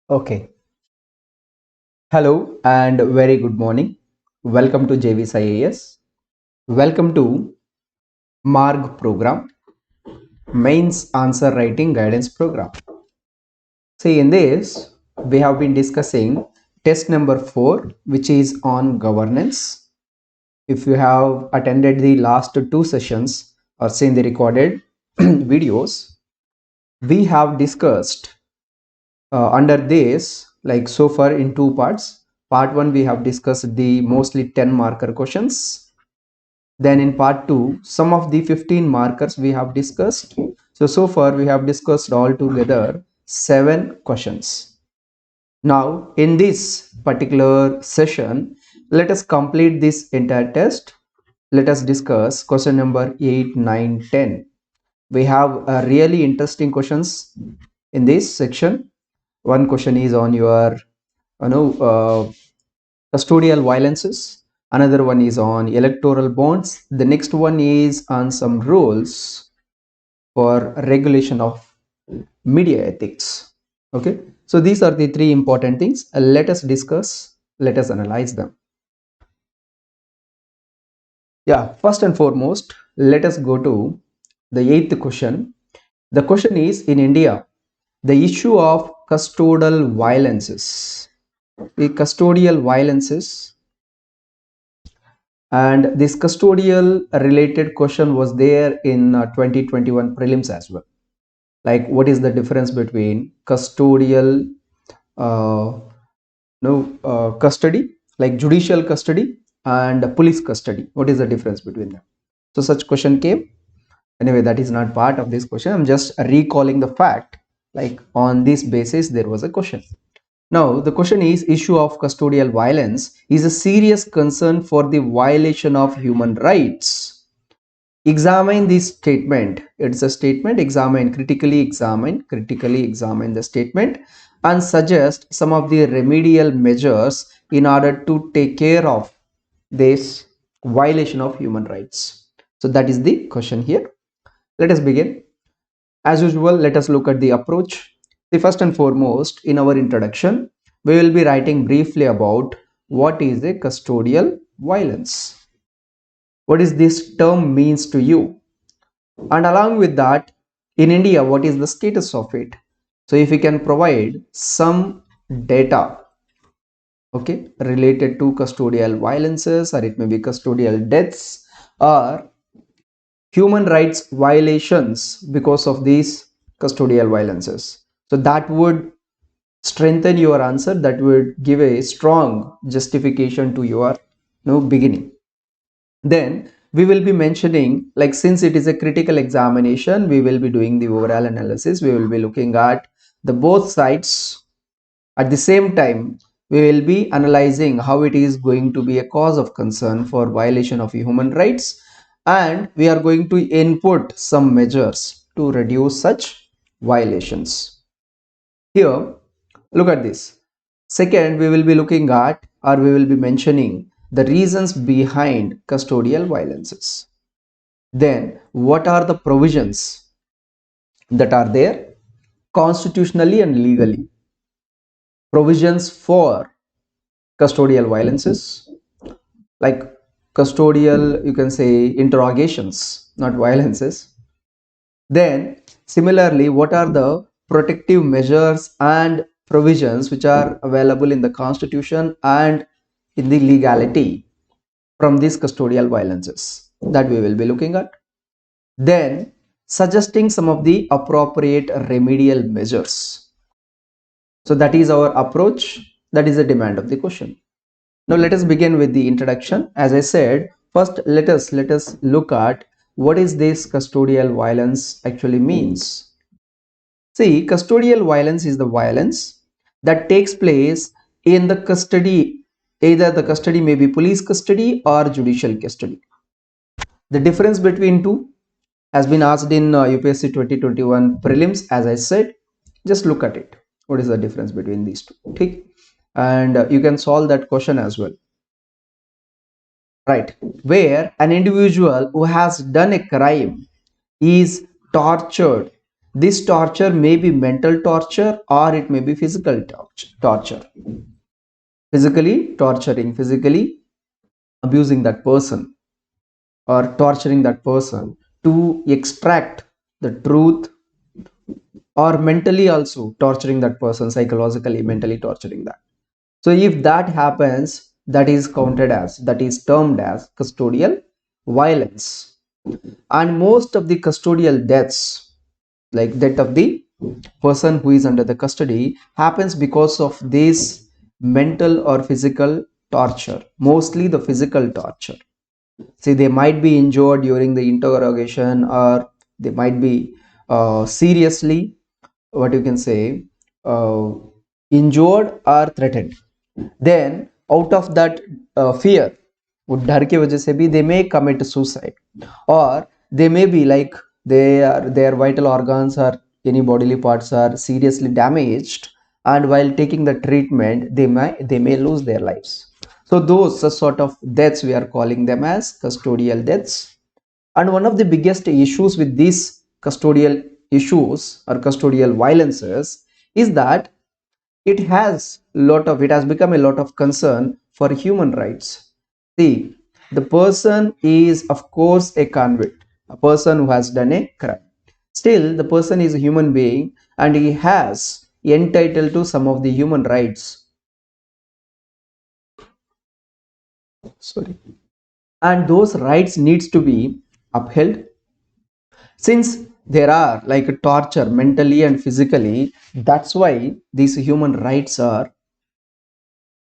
Okay. Hello and very good morning. Welcome to JVS IAS. Welcome to MARG program, Mains Answer Writing Guidance Program. See, in this, we have been discussing test number 4, which is on governance. If you have attended the last two sessions or seen the recorded videos, we have discussed under this, like so far in two parts. Part 1, we have discussed the mostly 10 marker questions. Then in part 2, some of the 15 markers we have discussed. So far we have discussed all together 7 questions. Now in this particular session, let us complete this entire test. Let us discuss question number 8, 9, 10. We have really interesting questions in this section. One question is on your you know uh, custodial violences. Another one is on electoral bonds. The next one is on some rules for regulation of media ethics. Okay, so these are the three important things. Let us discuss, let us analyze them. Yeah, first and foremost, let us go to the eighth question. The question is, in India, the issue of custodial violences. The custodial violences, and this custodial related question was there in 2021 prelims as well. Like, what is the difference between custodial uh, custody, like judicial custody, and police custody? What is the difference between them? So such question came. Anyway, that is not part of this question. I'm just recalling the fact, like on this basis there was a question. Now, the question is, issue of custodial violence is a serious concern for the violation of human rights. Examine this statement. It's a statement. Critically examine the statement and suggest some of the remedial measures in order to take care of this violation of human rights. So that is the question here. Let us begin. As usual, let us look at the approach. The first and foremost, in our introduction, we will be writing briefly about what is a custodial violence. What is this term means to you? And along with that, in India, what is the status of it? So if you can provide some data, okay, related to custodial violences, or it may be custodial deaths, or human rights violations because of these custodial violences. So that would strengthen your answer, that would give a strong justification to your beginning. Then we will be mentioning, like, since it is a critical examination, we will be doing the overall analysis. We will be looking at the both sides. At the same time, we will be analyzing how it is going to be a cause of concern for violation of human rights, and we are going to input some measures to reduce such violations. Here, look at this. Second, we will be looking at, or we will be mentioning, the reasons behind custodial violences. Then, what are the provisions that are there constitutionally and legally? Provisions for custodial violences, like custodial, you can say, interrogations, not violences. Then, similarly, what are the protective measures and provisions which are available in the constitution and in the legality from these custodial violences, that we will be looking at. Then, suggesting some of the appropriate remedial measures. So that is our approach, that is the demand of the question. Now let us begin with the introduction. As I said, first let us look at what is this custodial violence actually means. See, custodial violence is the violence that takes place in the custody. Either the custody may be police custody or judicial custody. The difference between two has been asked in UPSC 2021 prelims. As I said, just look at it. What is the difference between these two? ठीक? And you can solve that question as well, right? Where an individual who has done a crime is tortured. This torture may be mental torture or it may be physical torture. Physically torturing, physically abusing that person or torturing that person to extract the truth, or mentally also torturing that person, psychologically, mentally torturing that. So if that happens, that is counted as, that is termed as custodial violence. And most of the custodial deaths, like death of the person who is under the custody, happens because of this mental or physical torture, mostly the physical torture. See, they might be injured during the interrogation, or they might be seriously, what you can say, uh, injured or threatened. Then out of that fear, वो डर की वजह से भी they may commit suicide, or they may be like their vital organs or any bodily parts are seriously damaged, and while taking the treatment they may lose their lives. So those sort of deaths, we are calling them as custodial deaths. And one of the biggest issues with these custodial issues or custodial violences is that it has become a lot of concern for human rights. See, the person is of course a convict, a person who has done a crime. Still, the person is a human being and he has entitled to some of the human rights. Sorry. And those rights needs to be upheld. Since there are like torture mentally and physically, that's why these human rights are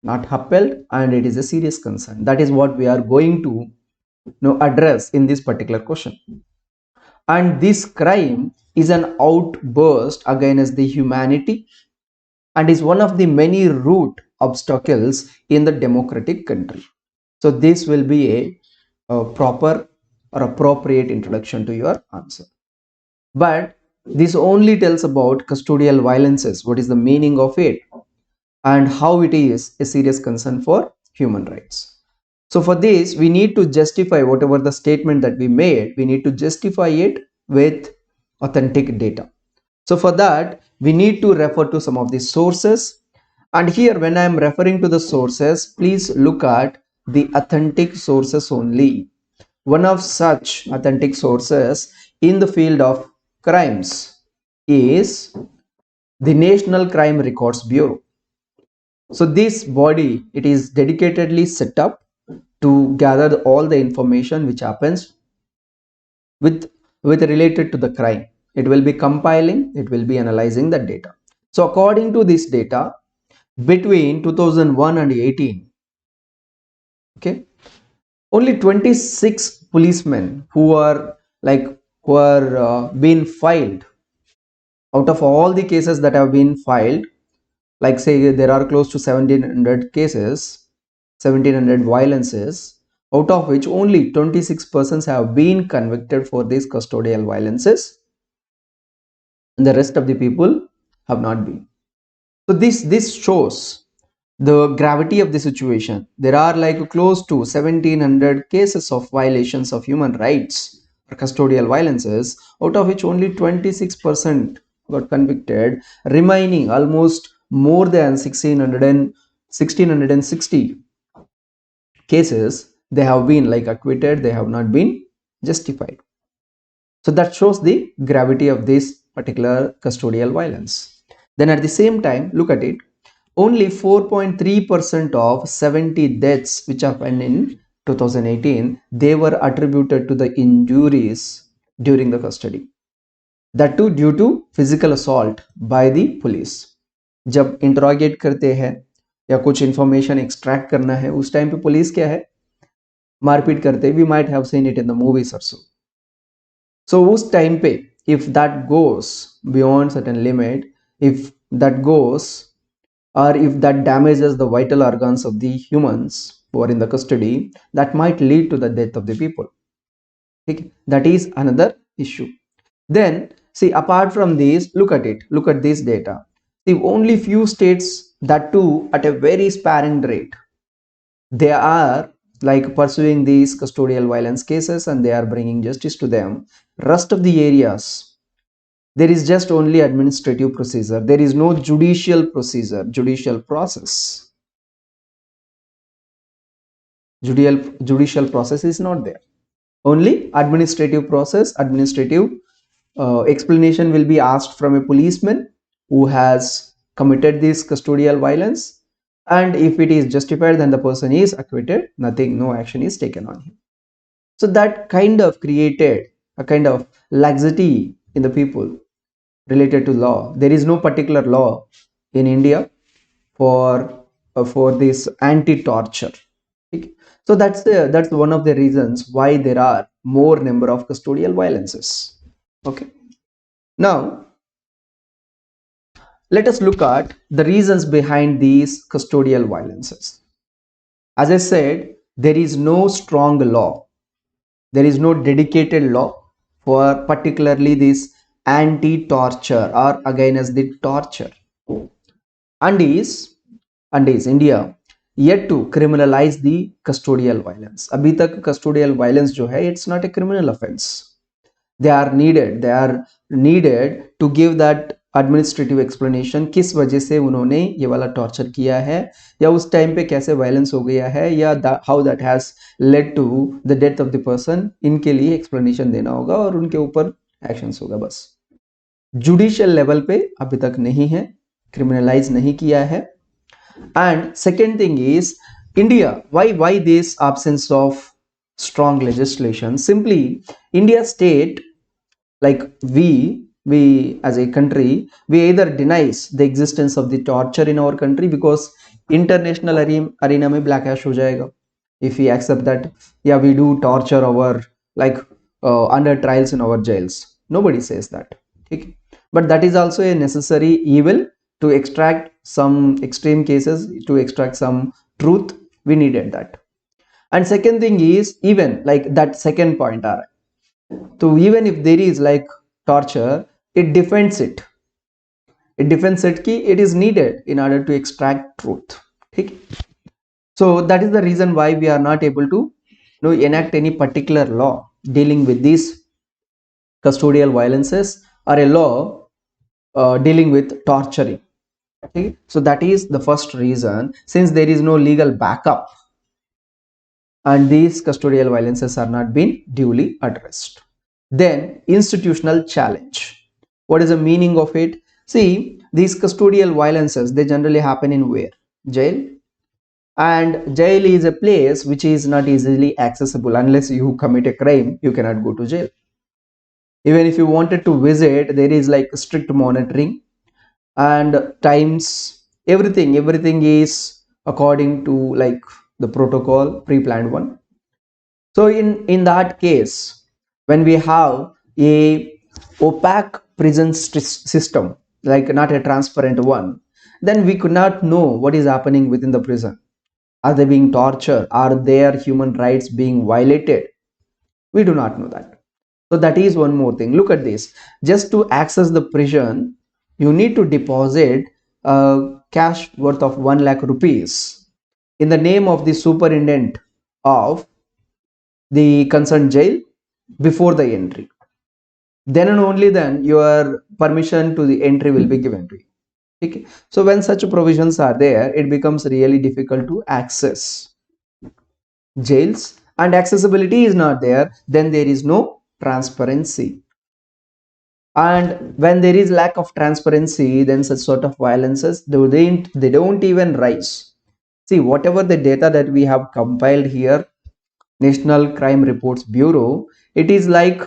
not upheld, and it is a serious concern. That is what we are going to address in this particular question. And this crime is an outburst against the humanity and is one of the many root obstacles in the democratic country. So this will be a proper or appropriate introduction to your answer. But this only tells about custodial violences, what is the meaning of it, and how it is a serious concern for human rights. So for this, we need to justify whatever the statement that we made, we need to justify it with authentic data. So for that, we need to refer to some of the sources. And here, when I am referring to the sources, please look at the authentic sources only. One of such authentic sources in the field of crimes is the National Crime Records Bureau. So this body, it is dedicatedly set up to gather all the information which happens with related to the crime. It will be compiling, it will be analyzing the data. So according to this data, between 2001 and 18, okay, only 26 policemen who are being filed out of all the cases that have been filed. Like say there are close to 1700 cases, 1700 violences, out of which only 26 persons have been convicted for these custodial violences, and the rest of the people have not been. So this shows the gravity of the situation. There are like close to 1700 cases of violations of human rights or custodial violences, out of which only 26% got convicted, remaining almost more than 1660 cases, they have been like acquitted, they have not been justified. So that shows the gravity of this particular custodial violence. Then at the same time, look at it, only 4.3% of 70 deaths which happened in 2018, they were attributed to the injuries during the custody. That too due to physical assault by the police. जब interrogate करते हैं या कुछ information extract करना है, उस time पे police क्या है, मारपीट करते. We might have seen it in the movies also. So उस टाइम पे if that goes beyond certain limit, if that goes, or if that damages the vital organs of the humans who are in the custody, that might lead to the death of the people. Okay? That is another issue. Then see, apart from this, look at it, look at this data. The only few states, that too at a very sparing rate, they are like pursuing these custodial violence cases and they are bringing justice to them. Rest of the areas, there is just only administrative procedure. There is no judicial procedure, judicial process. Judicial process is not there. Only administrative process, administrative explanation will be asked from a policeman who has committed this custodial violence, and if it is justified, then the person is acquitted. Nothing, no action is taken on him. So that kind of created a kind of laxity in the people related to law. There is no particular law in India for this anti-torture. Okay. So that's one of the reasons why there are more number of custodial violences. Okay. Now let us look at the reasons behind these custodial violences. As I said, there is no strong law. There is no dedicated law for particularly this anti-torture or against the torture. And is India yet to criminalize the custodial violence. अभी तक custodial violence जो है, it's not a criminal offense. They are needed to give that administrative explanation, किस वजह से उन्होंने ये वाला टॉर्चर किया है, या उस टाइम पे कैसे वायलेंस हो गया है, या how that has led to the death of the person. इनके लिए एक्सप्लेनेशन देना होगा और उनके ऊपर एक्शंस होगा. बस जुडिशियल लेवल पे अभी तक नहीं है, क्रिमिनलाइज नहीं किया है. And second thing is India, why this absence of strong legislation? Simply India state, like we as a country, we either denies the existence of the torture in our country because international arena में black ash हो जाएगा if we accept that yeah we do torture our like under trials in our jails. Nobody says that. Okay? But that is also a necessary evil to extract some extreme cases, to extract some truth. We needed that. And second thing is, even like that second point are, so even if there is like torture, it defends it. It defends it ki it is needed in order to extract truth. Okay? So that is the reason why we are not able to enact any particular law dealing with these custodial violences or a law dealing with torturing. Okay? So that is the first reason, since there is no legal backup and these custodial violences are not being duly addressed. Then institutional challenge. What is the meaning of it? See, these custodial violences, they generally happen in where? Jail. And jail is a place which is not easily accessible. Unless you commit a crime, you cannot go to jail. Even if you wanted to visit, there is like strict monitoring and times, everything is according to like the protocol, pre-planned one. So in that case, when we have a opaque prison system, like not a transparent one, then we could not know what is happening within the prison. Are they being tortured? Are their human rights being violated? We do not know that. So that is one more thing. Look at this. Just to access the prison, you need to deposit cash worth of 1 lakh rupees in the name of the superintendent of the concerned jail before the entry. Then and only then your permission to the entry will be given to you. Okay? So when such provisions are there, it becomes really difficult to access jails, and accessibility is not there, then there is no transparency. And when there is lack of transparency, then such sort of violences, they don't even rise. See, whatever the data that we have compiled here, National Crime Reports Bureau, it is like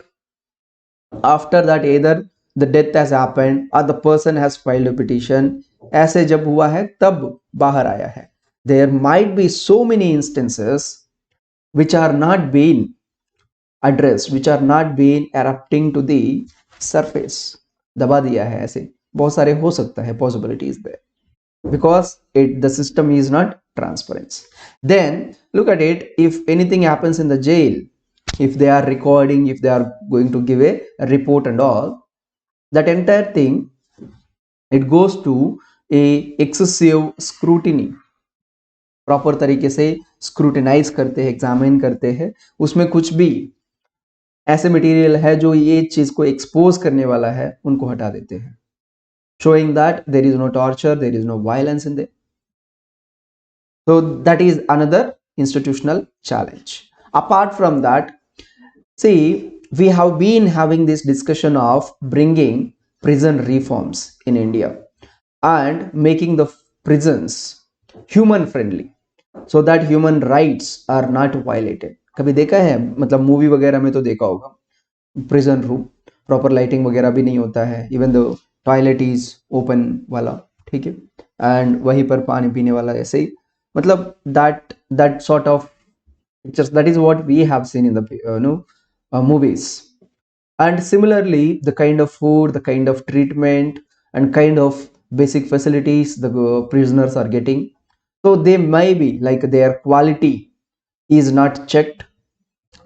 after that either the death has happened or the person has filed a petition, ऐसे जब हुआ है तब बाहर आया है. There might be so many instances which are not being addressed, which are not being erupting to the surface. दबा दिया है ऐसे, बहुत सारे हो सकता है possibilities there, because the system is not transparent. Then look at it, if anything happens in the jail, if they are recording, if they are going to give a report and all, that entire thing, it goes to A excessive scrutiny, proper तरीके से scrutinise करते हैं, examine करते हैं, उसमें कुछ भी ऐसे मटेरियल है जो ये चीज को एक्सपोज करने वाला है उनको हटा देते हैं, showing that there is no torture, there is no violence in there. So that is another institutional challenge. Apart from that, see, we have been having this discussion of bringing prison reforms in India and making the prisons human friendly so that human rights are not violated. कभी देखा है, मतलब movie वगैरह में तो देखा होगा, prison room proper lighting वगैरह भी नहीं होता है, even the toilet is open वाला, ठीक है, एंड वहीं पर पानी पीने वाला, ऐसे ही, मतलब that sort of pictures, that is what we have seen in the movies. And similarly, the kind of food, the kind of treatment, and kind of basic facilities the prisoners are getting, so they may be like their quality is not checked.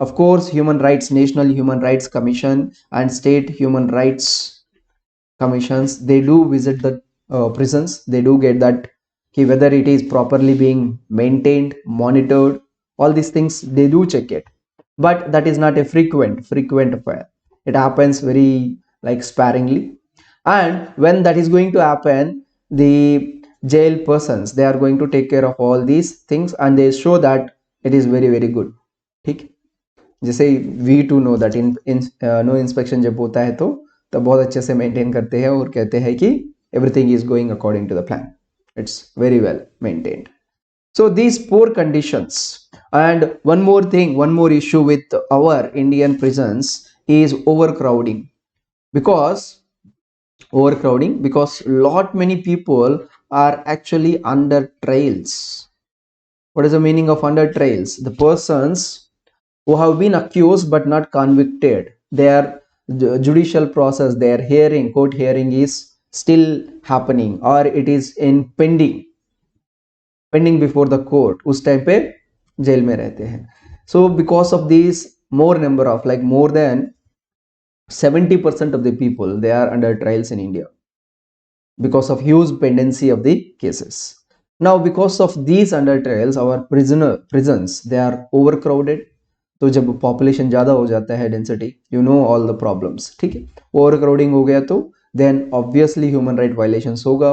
Of course, human rights, National Human Rights Commission and state human rights commissions, they do visit the prisons, they do get that whether it is properly being maintained, monitored, all these things they do check it, but that is not a frequent affair. It happens very like sparingly, and when that is going to happen, the jail persons, they are going to take care of all these things and they show that it is very good, ठीक, जैसे we too know that in no inspection जब होता है तो तब बहुत अच्छे से मेंटेन करते हैं और कहते हैं कि everything is going according to the plan, it's very well maintained. So these poor conditions, and one more issue with our Indian prisons is because because lot many people are actually under trials. What is the meaning of under trials? The persons who have been accused but not convicted, their judicial process, their hearing, court hearing is still happening or it is in pending before the court, उस time पे jail में रहते हैं. So because of these, more number of like more than 70% of the people, they are under trials in India because of huge pendency of the cases. Now because of these under trials, our prisons, they are overcrowded. तो जब population ज़्यादा हो जाता है, density, you know all the problems, ठीक है, overcrowding हो गया तो then obviously human right violations होगा,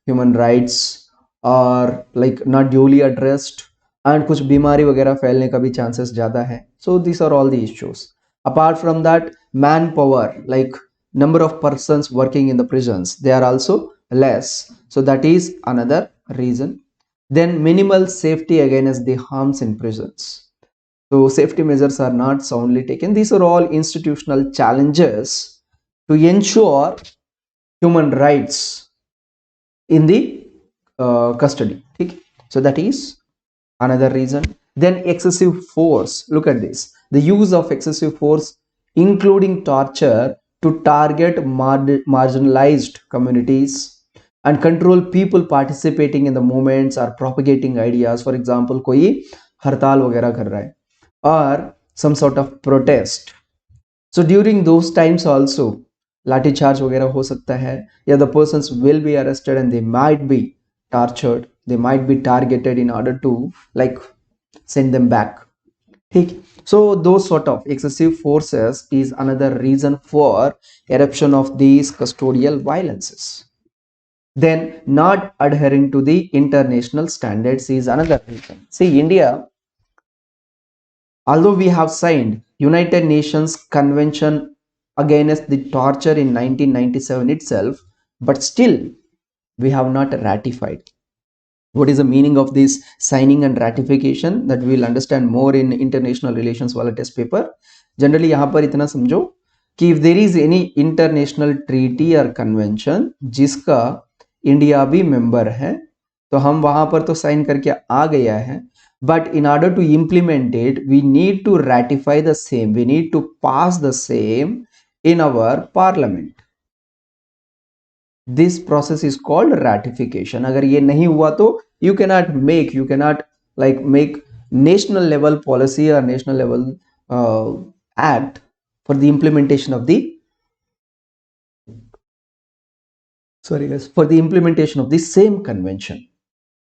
human rights are like not duly addressed, and कुछ बीमारी वगैरह फैलने का भी चांसेस ज़्यादा है. So this are all the issues. Apart from that, manpower, like number of persons working in the prisons, they are also less, so that is another reason. Then minimal safety against the harms in prisons. So safety measures are not soundly taken. These are all institutional challenges to ensure human rights in the custody. Okay? So that is another reason. Then excessive force. Look at this. The use of excessive force, including torture, to target marginalized communities and control people participating in the movements or propagating ideas. For example, कोई हड़ताल वगैरह कर रहा है or some sort of protest. So during those times also, लाठी charge वगैरह हो सकता है, या the persons will be arrested and they might be tortured, they might be targeted in order to like send them back. ठीक. So those sort of excessive forces is another reason for eruption of these custodial violences. Then not adhering to the international standards is another reason. See, India, although we have signed United Nations Convention against the torture in 1997 itself, but still we have not ratified. What is the meaning of this signing and ratification? That we will understand more in international relations वाला test paper. Generally यहाँ पर इतना समझो कि if there is any international treaty or convention जिसका India भी member है, तो हम वहां पर तो साइन करके आ गया है, but in order to implement it, we need to ratify the same, we need to pass the same in our parliament. This process is called ratification. अगर ये नहीं हुआ तो you cannot make national level policy or national level act for the implementation of the sorry guys, for the implementation of the same convention.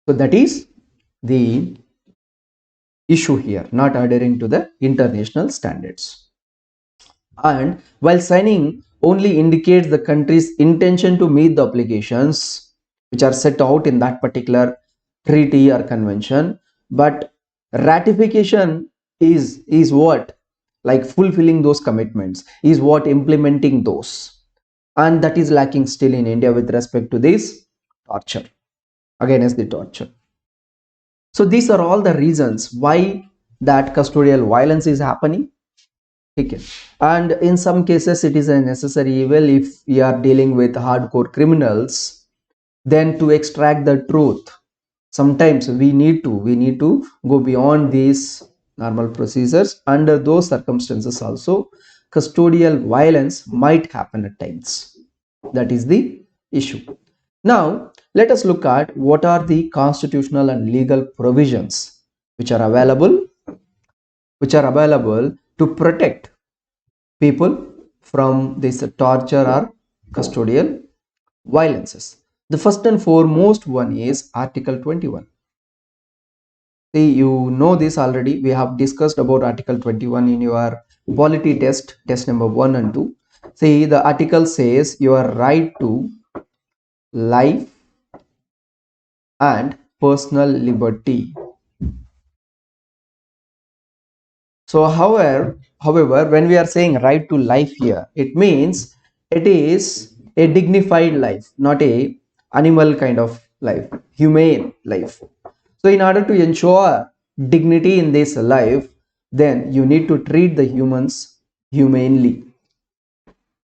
So that is the issue here, not adhering to the international standards. And while signing only indicates the country's intention to meet the obligations which are set out in that particular treaty or convention, but ratification is what, like fulfilling those commitments, is what implementing those, and that is lacking still in India with respect to this torture, against the torture. So these are all the reasons why that custodial violence is happening. Okay. And in some cases it is a necessary evil if we are dealing with hardcore criminals, then to extract the truth sometimes we need to go beyond these normal procedures. Under those circumstances also custodial violence might happen at times. That is the issue. Now let us look at what are the constitutional and legal provisions which are available to protect people from this torture or custodial violences. The first and foremost one is Article 21. See, you know this already. We have discussed about Article 21 in your polity test number 1 and 2. See, the article says your right to life and personal liberty. So, however, when we are saying right to life here, it means it is a dignified life, not a animal kind of life, humane life. So, in order to ensure dignity in this life, then you need to treat the humans humanely.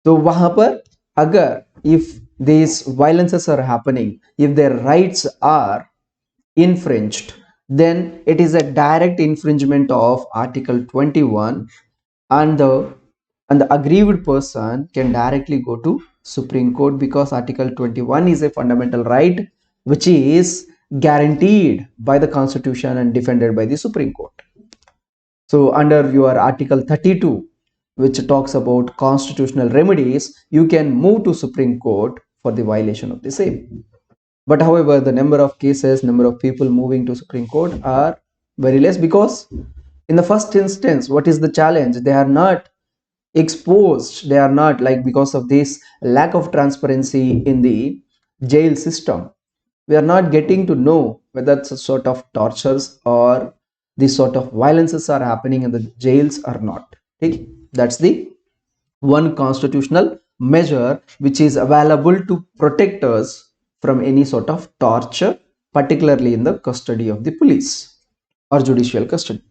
So, वहाँ पर अगर if these violences are happening, if their rights are infringed, then it is a direct infringement of Article 21, and the aggrieved person can directly go to Supreme Court, because Article 21 is a fundamental right which is guaranteed by the Constitution and defended by the Supreme Court. So under your Article 32, which talks about constitutional remedies, you can move to Supreme Court for the violation of the same. But however, the number of cases, number of people moving to Supreme Court are very less, because in the first instance, what is the challenge? They are not exposed. They are not, like, because of this lack of transparency in the jail system, we are not getting to know whether it's a sort of tortures or these sort of violences are happening in the jails or not. Okay? That's the one constitutional measure which is available to protect us from any sort of torture, particularly in the custody of the police or judicial custody.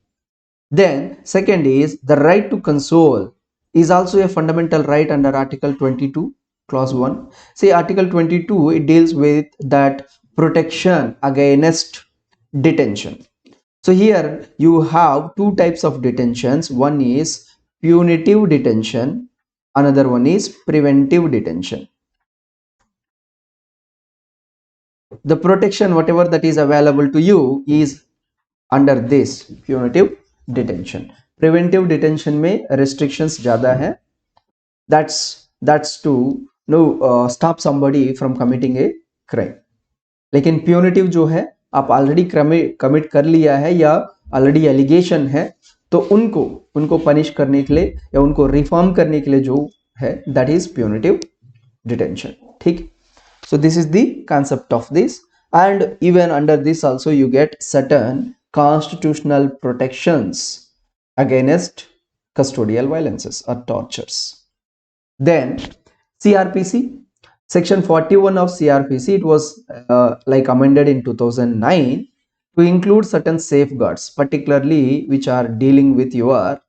Then second is the right to console is also a fundamental right under Article 22 clause 1. See, Article 22, it deals with that protection against detention. So here you have two types of detentions. One is punitive detention, another one is preventive detention. The protection whatever that is available to you is under this punitive detention. Preventive detention में restrictions ज़्यादा है. That's to stop somebody from committing a crime. लेकिन punitive जो है, आप already commit कर लिया है या ऑलरेडी एलिगेशन है, तो उनको पनिश करने के लिए या उनको रिफॉर्म करने के लिए जो है, दैट इज प्यूनिटिव डिटेंशन. ठीक. So this is the concept of this, and even under this also you get certain constitutional protections against custodial violences or tortures. Then CRPC, section 41 of CRPC, it was like amended in 2009 to include certain safeguards, particularly which are dealing with your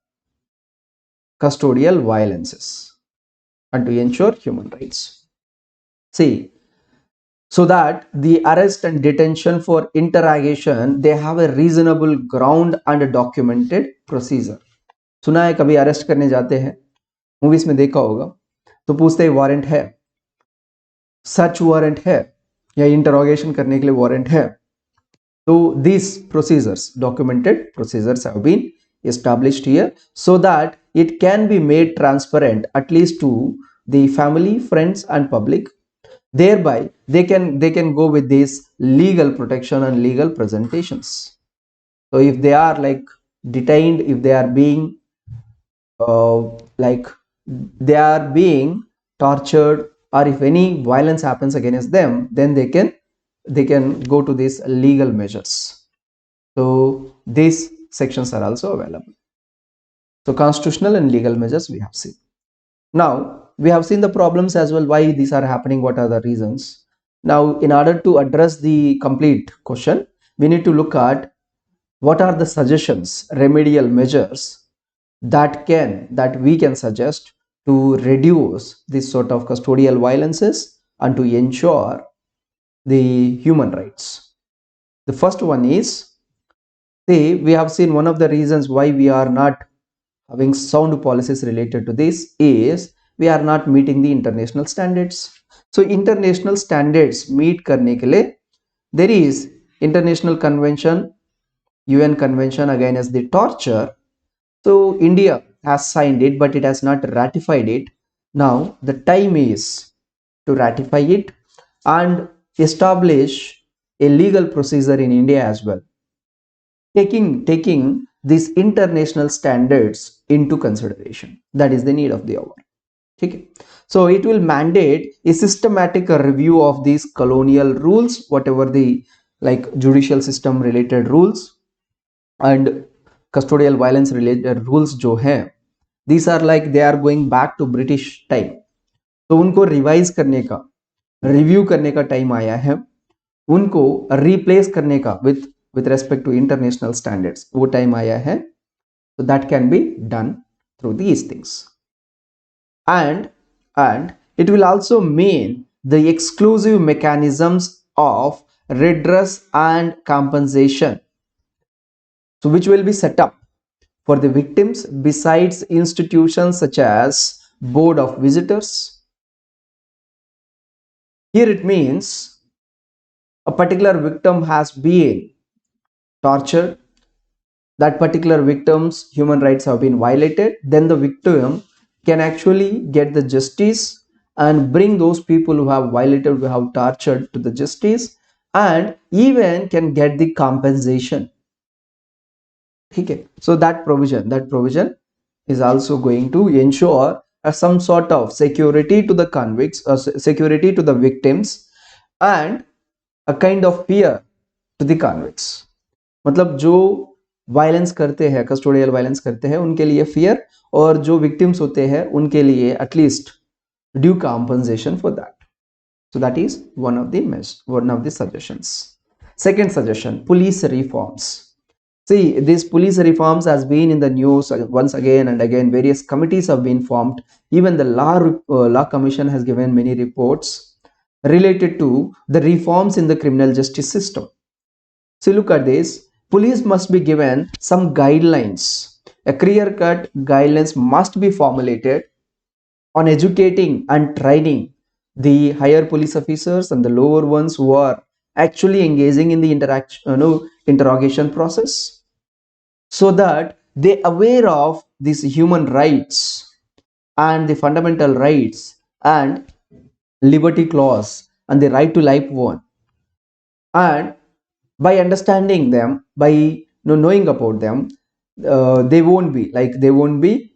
custodial violences and to ensure human rights. See, so that the arrest and detention for interrogation, they have a reasonable ground and a documented procedure. सुना है कभी arrest करने जाते हैं, movies में देखा होगा, तो पूछते हैं वारंट है, सर्च वारंट है या इंटरोगेशन करने के लिए वारंट है. तो these procedures, documented procedures have been established here so that it can be made transparent at least to the family, friends and public, thereby they can go with this legal protection and legal presentations. So if they are like detained, if they are being like they are being tortured, or if any violence happens against them, then they can go to these legal measures. So these sections are also available. So constitutional and legal measures we have seen. Now we have seen the problems as well, why these are happening, what are the reasons. Now in order to address the complete question, we need to look at what are the suggestions, remedial measures that we can suggest to reduce this sort of custodial violences and to ensure the human rights. The first one is, see, we have seen one of the reasons why we are not having sound policies related to this is we are not meeting the international standards. So international standards meet करने के लिए there is international convention, UN convention against the torture. So India has signed it, but it has not ratified it. Now the time is to ratify it and establish a legal procedure in India as well, taking these international standards into consideration. That is the need of the hour. Okay. So it will mandate a systematic review of these colonial rules, whatever the like judicial system related rules and custodial violence related rules जो हैं, these are like they are going back to British time. तो उनको revise करने का, review करने का time आया है, उनको रिप्लेस करने का with respect to international standards वो टाइम आया है. So that can be done through these things. And it will also mean the exclusive mechanisms of redress and compensation, so which will be set up for the victims besides institutions such as board of visitors. Here it means a particular victim has been tortured, that particular victim's human rights have been violated, then the victim can actually get the justice and bring those people who have violated, who have tortured to the justice, and even can get the compensation. Okay. So that provision is also going to ensure some sort of security to the convicts, security to the victims, and a kind of fear to the convicts. मतलब जो violence करते हैं, custodial violence करते हैं, उनके लिए fear, और जो विक्टिम्स होते हैं उनके लिए at least due compensation for that. So that is one of the suggestions. Second suggestion, police reforms. See, these police reforms has been in the news once again and again. Various committees have been formed. Even the law commission has given many reports related to the reforms in the criminal justice system. So look at this. Police must be given some guidelines. A clear-cut guidelines must be formulated on educating and training the higher police officers and the lower ones who are actually engaging in the interrogation process, so that they aware of these human rights and the fundamental rights and liberty clause and the right to life one. And by understanding them, by knowing about them, they won't be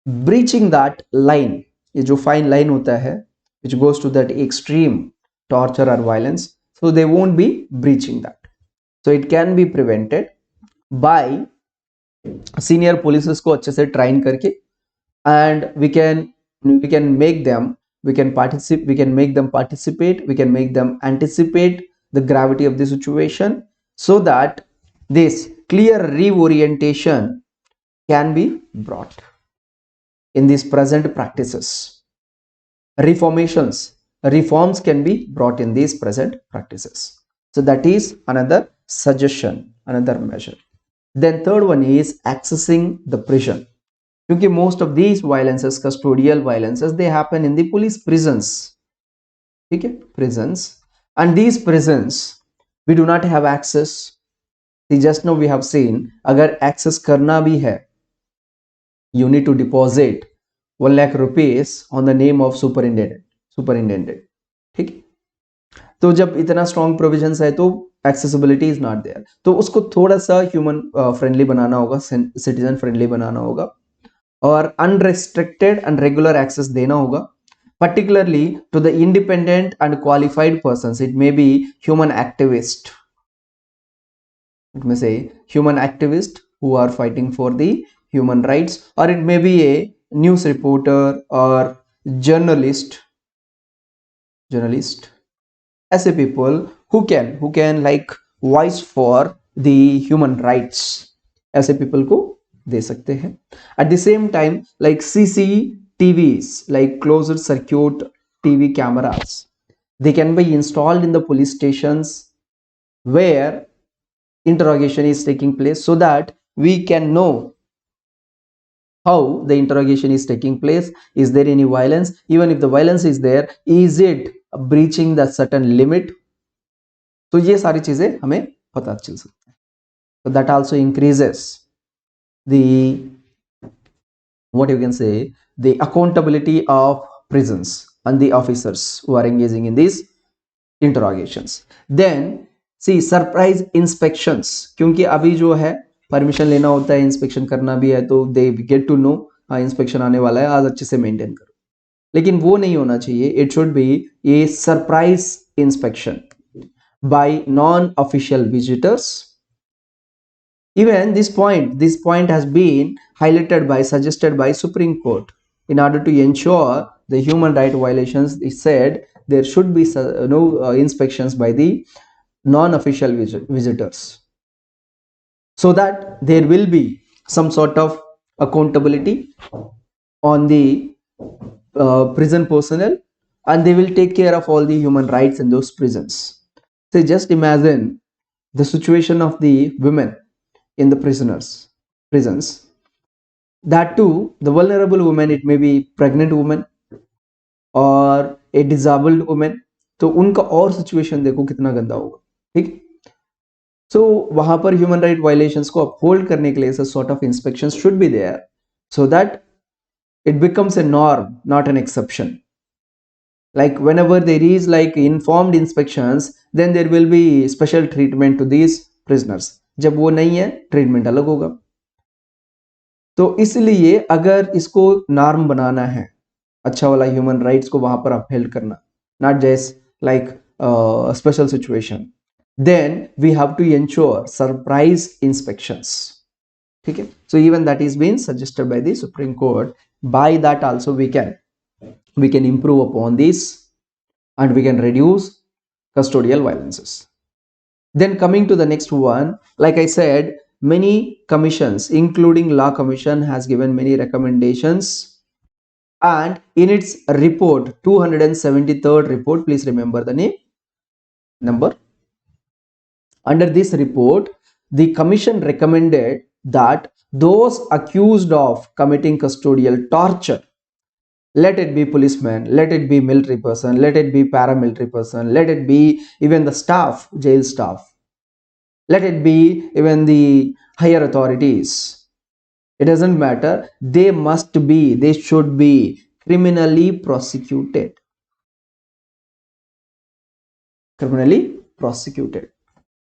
breaching that line. ये जो fine line होता है which goes to that extreme torture or violence, so they won't be breaching that. So it can be prevented by senior police को अच्छे से train करके, and we can make them, we can make them participate, we can make them anticipate the gravity of the situation, so that this clear reorientation can be brought in these present practices. Reforms can be brought in these present practices. So that is another suggestion, another measure. Then third one is accessing the prison. Because most of these violences, custodial violences, they happen in the police prisons. Okay, prisons. And these prisons, we do not have access. See, just now we have seen, agar access karna bhi hai, you need to deposit 1 lakh rupees on the name of superintendent. ठीक. तो जब इतना strong provisions है तो accessibility is not there, तो उसको थोड़ा सा ह्यूमन फ्रेंडली बनाना होगा, सिटीजन फ्रेंडली बनाना होगा, और अनरेस्ट्रिक्टेड एंड रेगुलर एक्सेस देना होगा, particularly to the independent and qualified persons. It may be human activist, it may say human activist who are fighting for the human rights, or it may be a news reporter or journalist, ऐसे people who can like voice for the human rights, ऐसे people को दे सकते हैं. At the same time, like CCTVs, like closed circuit TV cameras, they can be installed in the police stations where interrogation is taking place, so that we can know how the interrogation is taking place. Is there any violence? Even if the violence is there, is it breaching the certain limit? तो ये सारी चीजें हमें पता चल सकती है. So that also increases the, what you can say, the accountability of prisons and the officers who are engaging in these interrogations. Then see surprise inspections, क्योंकि अभी जो है परमिशन लेना होता है, इंस्पेक्शन करना भी है, तो दे गेट टू नो हाँ इंस्पेक्शन आने वाला है, आज अच्छे से मेंटेन करो. लेकिन वो नहीं होना चाहिए. It should be A surprise inspection by non-official visitors. Even this point has been highlighted by, suggested by Supreme Court. In order to ensure the human right violations, it said there should be no inspections by the non-official visitors, so that there will be some sort of accountability on the prison personnel, and they will take care of all the human rights in those prisons. So just imagine the situation of the women in the prisons. That too, the vulnerable women, it may be pregnant woman or a disabled woman. तो उनका और situation देखो कितना गंदा होगा. ठीक. So वहां पर ह्यूमन राइट वायलेशंस को अपहोल्ड करने के लिए ऐसा sort of inspections should be there, so that it becomes a norm, not an exception. Like whenever there is like informed inspections, then there will be special treatment to these prisoners. जब वो नहीं है, treatment अलग होगा. तो इसलिए अगर इसको नॉर्म बनाना है, अच्छा वाला ह्यूमन राइट्स को वहां पर अपहेल्ड करना, not just like special situation, then we have to ensure surprise inspections. ठीक है. So even that is been suggested by the Supreme Court. By that also we can improve upon this, and we can reduce custodial violences. Then coming to the next one, like I said, many commissions including law commission has given many recommendations, and in its report 273rd report, please remember the number. Under this report, the commission recommended that those accused of committing custodial torture, let it be policeman, let it be military person, let it be paramilitary person, let it be even the staff, jail staff, let it be even the higher authorities, it doesn't matter, they should be criminally prosecuted.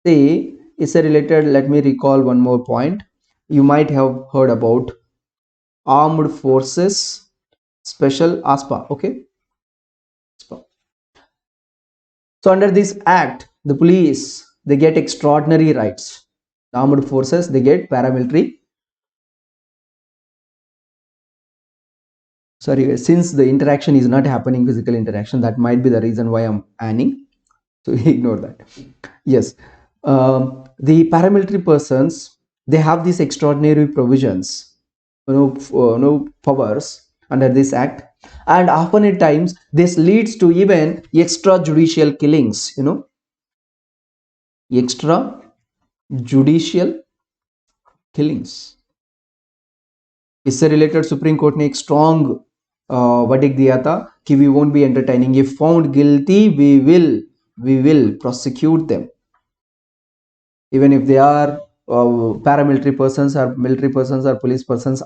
See, it's a related, let me recall one more point. You might have heard about armed forces special, ASPA. Okay. So under this act, the police, they get extraordinary rights. The armed forces, they get paramilitary. Sorry guys, since the interaction is not happening, physical interaction, that might be the reason why I'm anning, so ignore that. Yes, the paramilitary persons, they have these extraordinary provisions, powers under this act, and often at times this leads to even extrajudicial killings. Extrajudicial killings. इससे related Supreme Court ने एक strong verdict दिया था कि we won't be entertaining, if found guilty we will prosecute them, even if they are paramilitary persons or military persons or police persons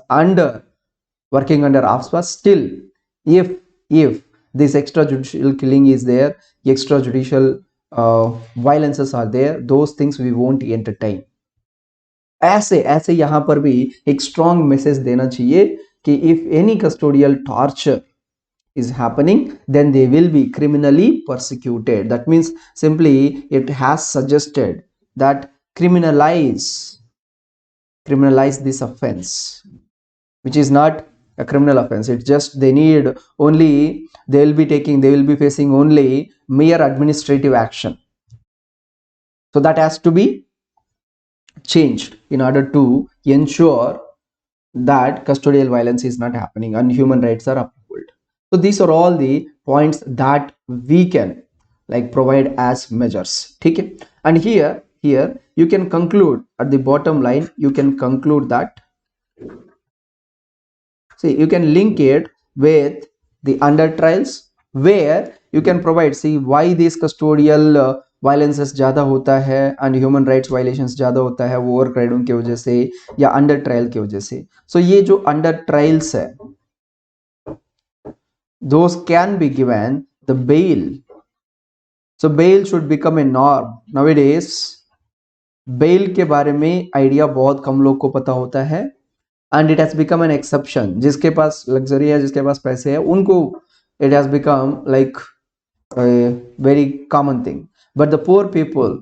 working under AFSPA. Still, if this extrajudicial killing is there, extrajudicial violences are there, those things we won't entertain. ऐसे ऐसे यहाँ पर भी एक strong message देना चाहिए कि if any custodial torture is happening, then they will be criminally persecuted. That means simply it has suggested that criminalize this offense, which is not a criminal offense. It's just they need only, they will be facing only mere administrative action. So that has to be changed in order to ensure that custodial violence is not happening and human rights are upheld. So these are all the points that we can like provide as measures. Okay? And here you can conclude at the bottom line, you can conclude that, see, you can link it with the under trials where you can provide, see, why these custodial violences ज़्यादा होता है and human rights violations ज़्यादा होता है over crowding की वजह से या अंडर ट्रायल की वजह से. सो ये जो अंडर ट्रायल्स है, those can be given the bail. So bail should become a norm. Nowadays bail के बारे में आइडिया बहुत कम लोग को पता होता है and it has become an exception. जिसके पास लग्जरी है, जिसके पास पैसे है, उनको it has become like a very common thing. But the poor people,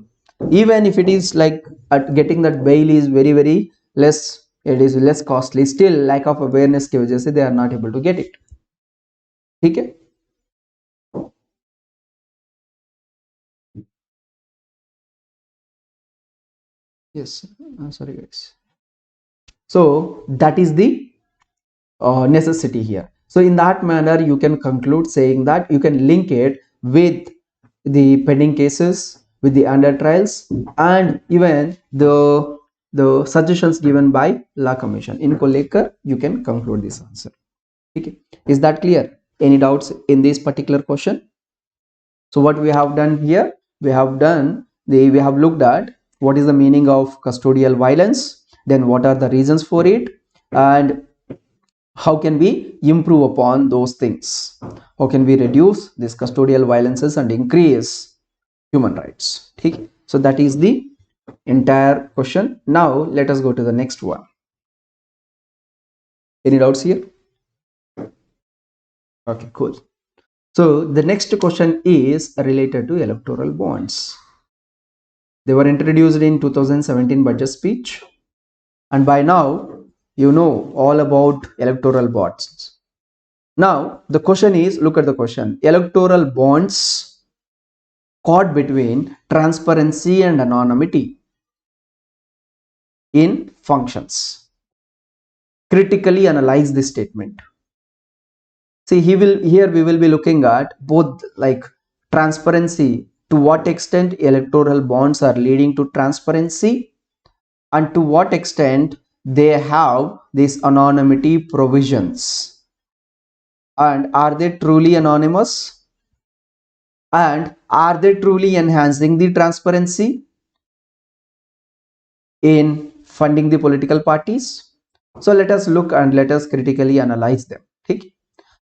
even if it is like getting that bail is very less, it is less costly, still lack of awareness की वजह से they are not able to get it. ठीक है? Yes, sorry guys. So that is the necessity here. So in that manner you can conclude saying that you can link it with the pending cases, with the under trials, and even the suggestions given by law commission. इनको लेकर you can conclude this answer. Okay, is that clear? Any doubts in this particular question? So what we have done here, we have looked at what is the meaning of custodial violence, then what are the reasons for it, and how can we improve upon those things, how can we reduce these custodial violences and increase human rights. Okay? So that is the entire question. Now let us go to the next one. Any doubts here? Okay, cool. So the next question is related to electoral bonds. They were introduced in 2017 budget speech, and by now you know all about electoral bonds. Now the question is, look at the question, electoral bonds caught between transparency and anonymity in functions. Critically analyze this statement. See, here we will be looking at both like transparency, to what extent electoral bonds are leading to transparency, and to what extent they have these anonymity provisions, and are they truly anonymous, and are they truly enhancing the transparency in funding the political parties. So let us look and let us critically analyze them. Okay?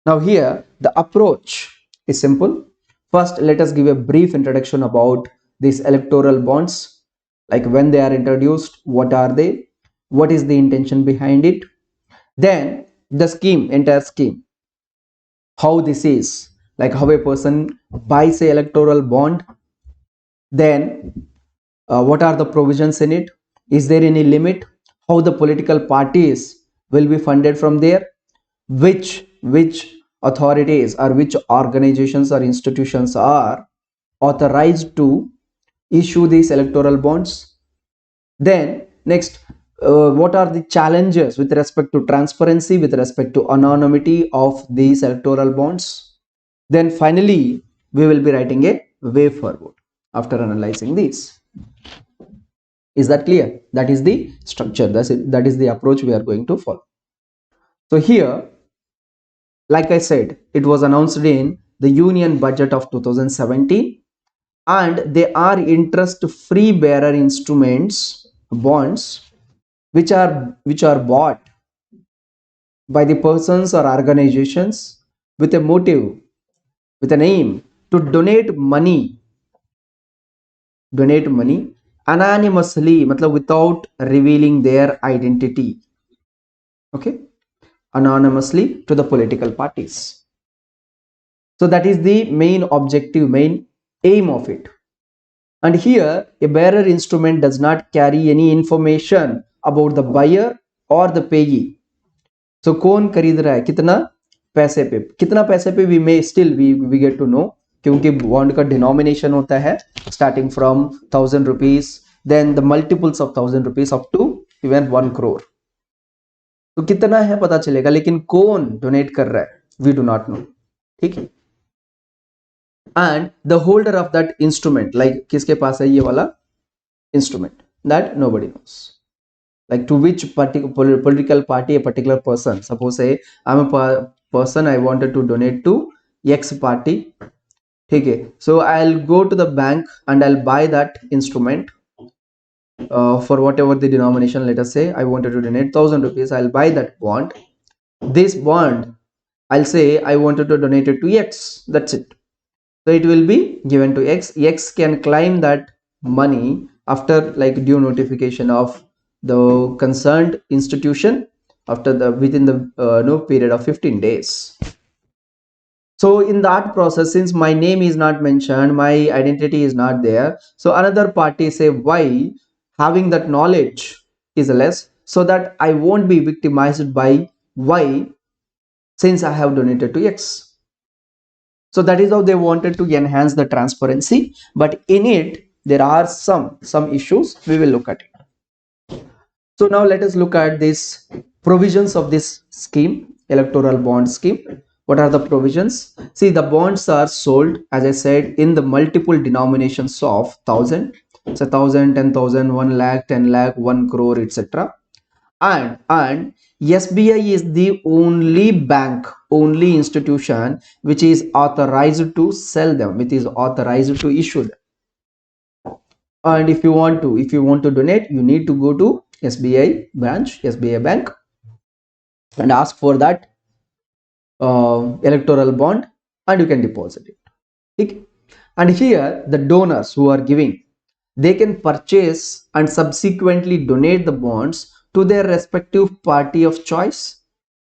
Now here the approach is simple. First let us give a brief introduction about these electoral bonds, like when they are introduced, what are they, what is the intention behind it, then the scheme, entire scheme, how this is, like how a person buys a electoral bond, then what are the provisions in it, is there any limit, how the political parties will be funded from there, which authorities or which organizations or institutions are authorized to issue these electoral bonds. Then next, what are the challenges with respect to transparency, with respect to anonymity of these electoral bonds. Then finally we will be writing a way forward after analyzing these. Is that clear? That is the structure, that is the approach we are going to follow. So here, like I said, it was announced in the union budget of 2017, and they are interest free bearer instruments, bonds, which are bought by the persons or organizations with a motive, with an aim to donate money donate money anonymously, matlab without revealing their identity, okay, anonymously to the political parties. So that is the main objective, main aim of it. And here a bearer instrument does not carry any information about the buyer or the payee. So कौन खरीद रहा है, कितना पैसे पे we may still we get to know, क्योंकि bond का denomination होता है starting from 1000 rupees, then the multiples of 1000 rupees up to even 1 crore. तो कितना है पता चलेगा, लेकिन कौन डोनेट कर रहा है वी डू नॉट नो, ठीक है. And the holder of that instrument, like किसके पास है ये वाला instrument, that nobody nose. Like to which political party a particular person, suppose say I'm a person, I wanted to donate to X party, ठीक है. So I'll go to the bank and I'll buy that instrument for whatever the denomination. Let us say I wanted to donate 1000 rupees. I'll buy that bond. This bond, I'll say I wanted to donate it to X. That's it. So it will be given to X. X can claim that money after like due notification of the concerned institution after the within the no period of 15 days. So in that process, since my name is not mentioned, my identity is not there, so another party say why having that knowledge is less, so that I won't be victimized by Y since I have donated to X. So that is how they wanted to enhance the transparency, but in it there are some issues. We will look at it. So now let us look at these provisions of this scheme, electoral bond scheme. What are the provisions? See, the bonds are sold, as I said, in the multiple denominations of 1000, so 1000, 10,000, 1 lakh, 10 lakh, 1 crore, etc. And SBI is the only bank, only institution which is authorized to sell them, which is authorized to issue them. And if you want to donate, you need to go to SBI branch, SBI bank, and ask for that electoral bond, and you can deposit it. Okay? And here the donors who are giving, they can purchase and subsequently donate the bonds to their respective party of choice,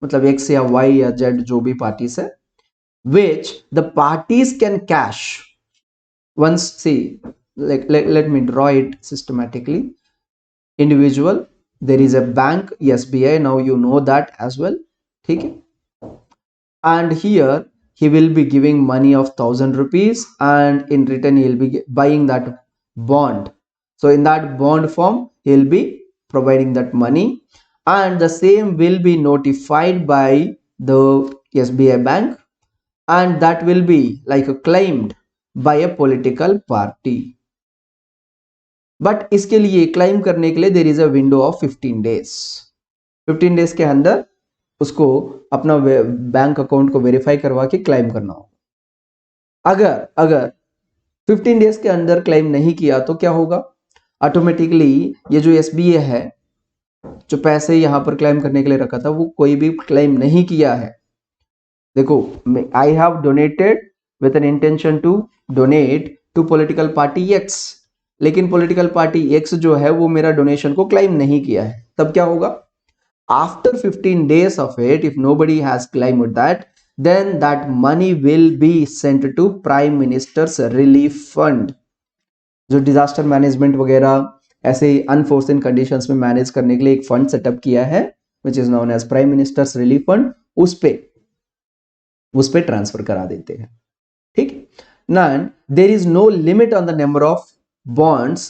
मतलब X या Y या Z जो भी parties है, which the parties can cash once. See, let me draw it systematically. Individual, there is a bank SBI, now you know that as well, okay. And here he will be giving money of 1000 rupees, and in return he will be buying that bond. So in that bond form he will be providing that money, and the same will be notified by the SBI bank, and that will be like claimed by a political party. But इसके लिए claim करने के लिए there is a window of 15 days. 15 days के अंदर उसको अपना bank account को वेरीफाई करवा के क्लाइम करना होगा. अगर 15 डेज के अंदर क्लाइम नहीं किया तो क्या होगा, ऑटोमेटिकली ये जो SBI है, जो पैसे यहां पर क्लाइम करने के लिए रखा था, वो कोई भी क्लाइम नहीं किया है. देखो, I have donated with an intention to donate to political party X, लेकिन पॉलिटिकल पार्टी X जो है वो मेरा डोनेशन को क्लाइम नहीं किया है. तब क्या होगा, after 15 days of it, if nobody has claimed that, then that money will be sent to Prime Minister's Relief Fund, जो डिजास्टर मैनेजमेंट वगैरह ऐसे अनफोर्सिन कंडीशंस में मैनेज करने के लिए एक फंड सेटअप किया है, which is known as Prime Minister's Relief Fund, उस पे ट्रांसफर करा देते हैं. ठीक. Now there is no limit on the number of bonds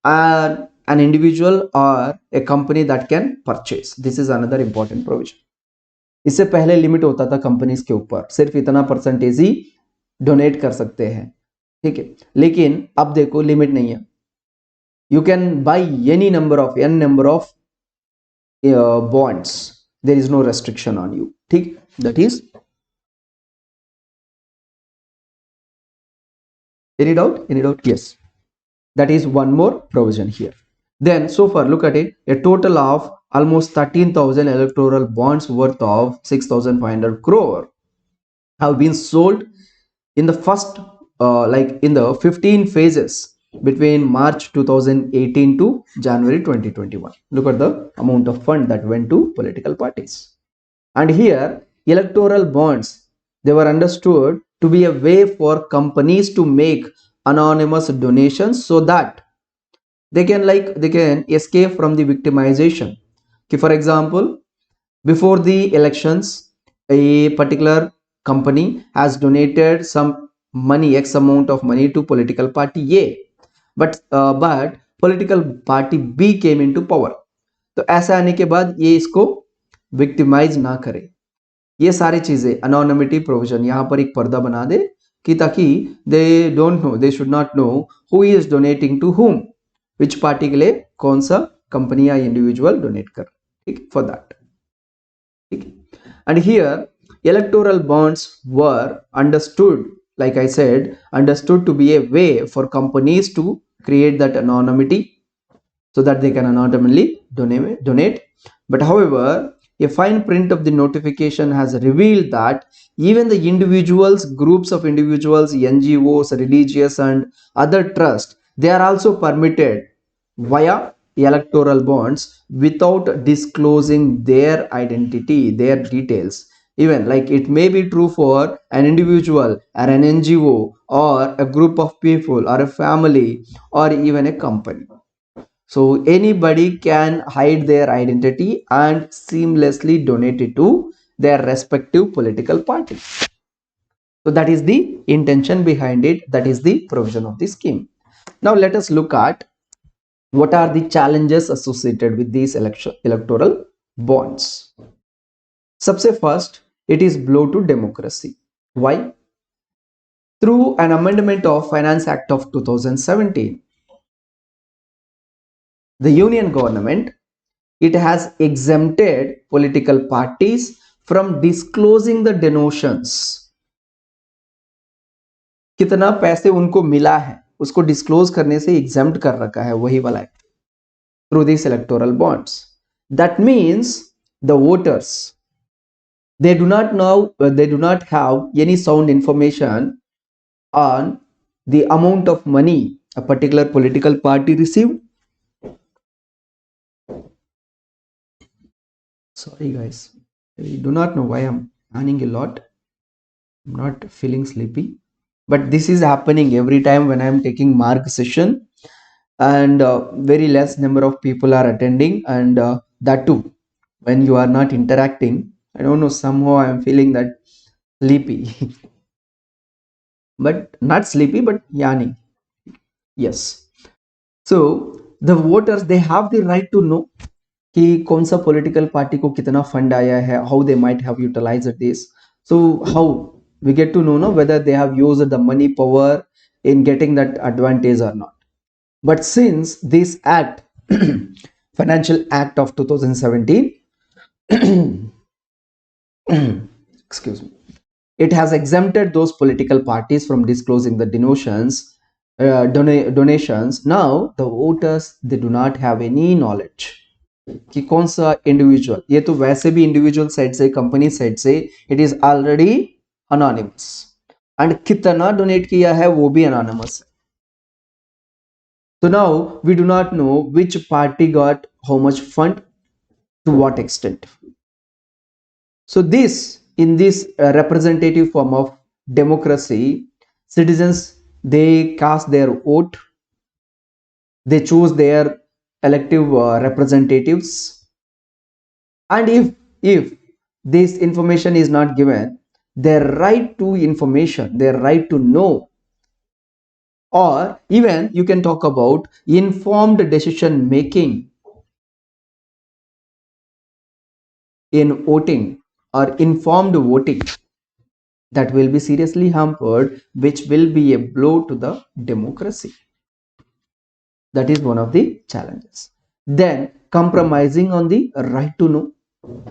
an individual or a company that can purchase. This is another important provision. इससे पहले limit होता था कंपनीज के ऊपर, सिर्फ इतना परसेंटेज ही डोनेट कर सकते हैं, ठीक है. लेकिन अब देखो लिमिट नहीं है, you can buy any number of bonds. There is no restriction on you. ठीक. That is, any doubt? Yes. That is one more provision here. Then so far look at it, a total of almost 13,000 electoral bonds worth of 6,500 crore have been sold in the first like in the 15 phases between March 2018 to January 2021. Look at the amount of fund that went to political parties. And here, electoral bonds, they were understood to be a way for companies to make anonymous donations so that they can escape from the victimization. Okay, for example, before the elections, a particular company has donated some money, X amount of money to political party A, but political party B came into power. तो ऐसा आने के बाद ये इसको victimise ना करे, ये सारी चीजें अनोनिमिटी प्रोविजन यहाँ पर एक पर्दा बना दे कि ताकि they don't know, they should not know who is donating to whom, which party के लिए कौन सा कंपनी या इंडिविजुअल डोनेट कर, ठीक, फॉर दैट, ठीक. And here electoral bonds were understood, like I said, understood to be a way for companies to create that anonymity so that they can anonymously donate. But however, a fine print of the notification has revealed that even the individuals, groups of individuals, NGOs, religious and other trusts, they are also permitted via electoral bonds without disclosing their identity, their details. Even like it may be true for an individual or an NGO or a group of people or a family or even a company. So anybody can hide their identity and seamlessly donate it to their respective political party. So that is the intention behind it. That is the provision of the scheme. Now let us look at what are the challenges associated with these electoral bonds. सबसे first, it is blow to democracy. Why? Through an amendment of Finance Act of 2017, the union government, it has exempted political parties from disclosing the donations. कितना पैसे उनको मिला है उसको disclose करने से exempt कर रखा है वही वाला act, through these electoral bonds. That means the voters, they do not have any sound information on the amount of money a particular political party received. Sorry guys, I do not know why I'm yawning a lot. I'm not feeling sleepy, but this is happening every time when I'm taking mark session and very less number of people are attending, and that too when you are not interacting. I don't know, somehow I'm feeling that sleepy. But not sleepy but yawning. Yes. So the voters, they have the right to know कि कौन सा political party को कितना fund आया है, how they might have utilized this. So how we get to know no, whether they have used the money power in getting that advantage or not. But since this act, Financial Act of 2017, excuse me, it has exempted those political parties from disclosing the donations. Now the voters, they do not have any knowledge कि कौन सा individual, ये तो वैसे भी individual side से, company side से it is already anonymous, and कितना डोनेट किया है वो भी अनोनिमस है. So now we do not know which party got how much fund to what extent. So this, in this representative form of democracy, citizens, they cast their vote, they choose their elective representatives, and if this information is not given, their right to information, their right to know, or even you can talk about informed decision making in voting or informed voting, that will be seriously hampered, which will be a blow to the democracy. That is one of the challenges. Then compromising on the right to know.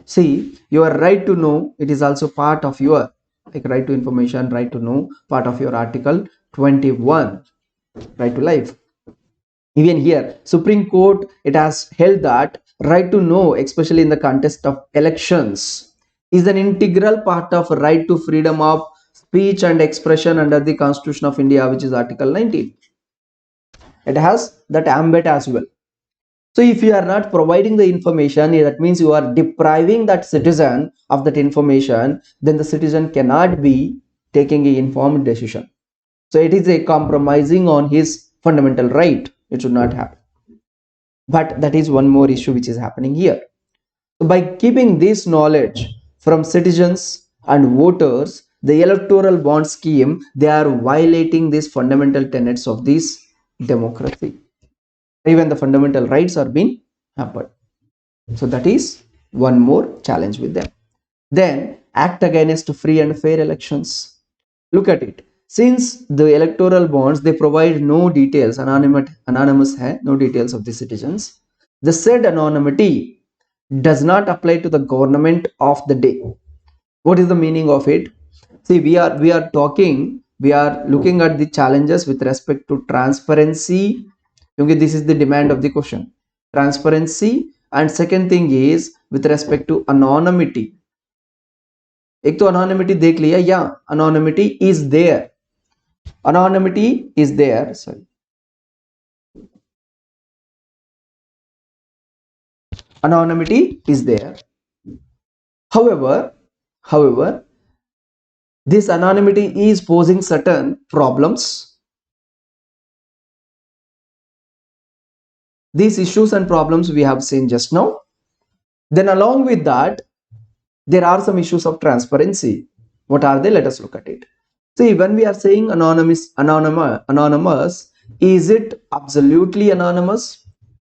See, your right to know, it is also part of your, like, right to information, right to know, part of your article 21, right to life. Even here Supreme Court, it has held that right to know, especially in the context of elections, is an integral part of right to freedom of speech and expression under the Constitution of India, which is Article 19. It has that ambit as well. So if you are not providing the information, that means you are depriving that citizen of that information, then the citizen cannot be taking an informed decision. So it is a compromising on his fundamental right. It should not happen. But that is one more issue which is happening here. So by keeping this knowledge from citizens and voters, the electoral bond scheme, they are violating these fundamental tenets of this democracy. Even the fundamental rights are being hampered. So that is one more challenge with them. Then act against free and fair elections. Look at it. Since the electoral bonds, they provide no details, anonymous hai, no details of the citizens. The said anonymity does not apply to the government of the day. What is the meaning of it? See, we are looking at the challenges with respect to transparency. Okay, this is the demand of the question. Transparency, and second thing is with respect to anonymity. एक तो anonymity देख लिया, yeah, anonymity is there. Anonymity is there. Sorry. Anonymity is there. However, this anonymity is posing certain problems. These issues and problems we have seen just now. Then along with that, there are some issues of transparency. What are they? Let us look at it. See, when we are saying anonymous, is it absolutely anonymous?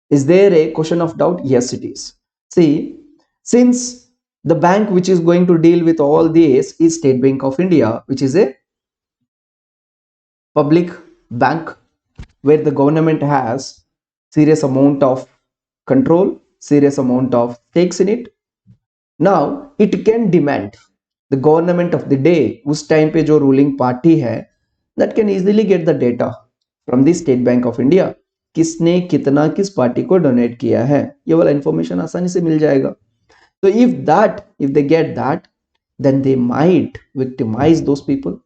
Is there a question of doubt? Yes, it is. See, since the bank which is going to deal with all this is State Bank of India, which is a public bank where the government has serious amount of control, serious amount of stakes in it. Now it can demand the government of the day, उस time पे जो ruling party है, that can easily get the data from the State Bank of India. किसने कितना किस party को donate किया है, ये वाला इंफॉर्मेशन आसानी से मिल जाएगा. So if they get that, then they might victimize those people.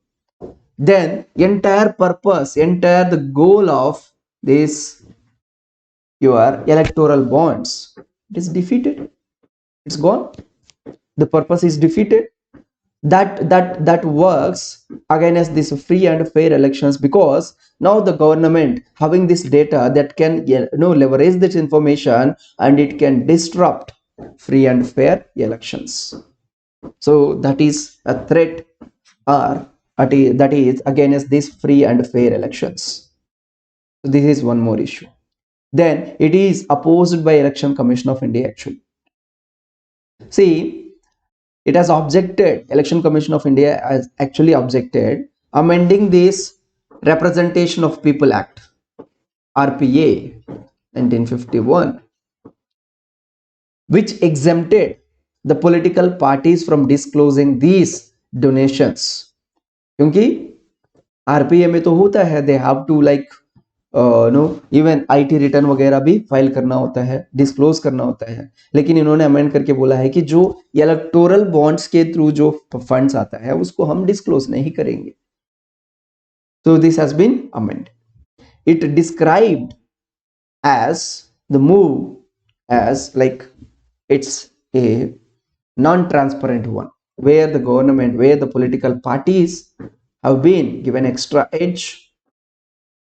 Then entire the goal of this your electoral bonds, it is defeated. It's gone. The purpose is defeated. That works against these free and fair elections, because now the government having this data that can leverage this information, and it can disrupt free and fair elections. So that is a threat, or that is against these free and fair elections. So this is one more issue. Then it is opposed by Election Commission of India actually. See, it has objected, Election Commission of India has actually objected amending this Representation of People Act, RPA 1951, which exempted the political parties from disclosing these donations. क्योंकि RPA में तो होता है, they have to even IT return वगैरह भी file करना होता है, डिस्क्लोज करना होता है, लेकिन इन्होंने अमेंड करके बोला है कि जो इलेक्टोरल बॉन्ड्स के थ्रू जो फंड्स आता है उसको हम डिस्क्लोज नहीं करेंगे. So this has been amended. It described as the move as it's a non-transparent one, where the government, where the political parties have been given extra edge,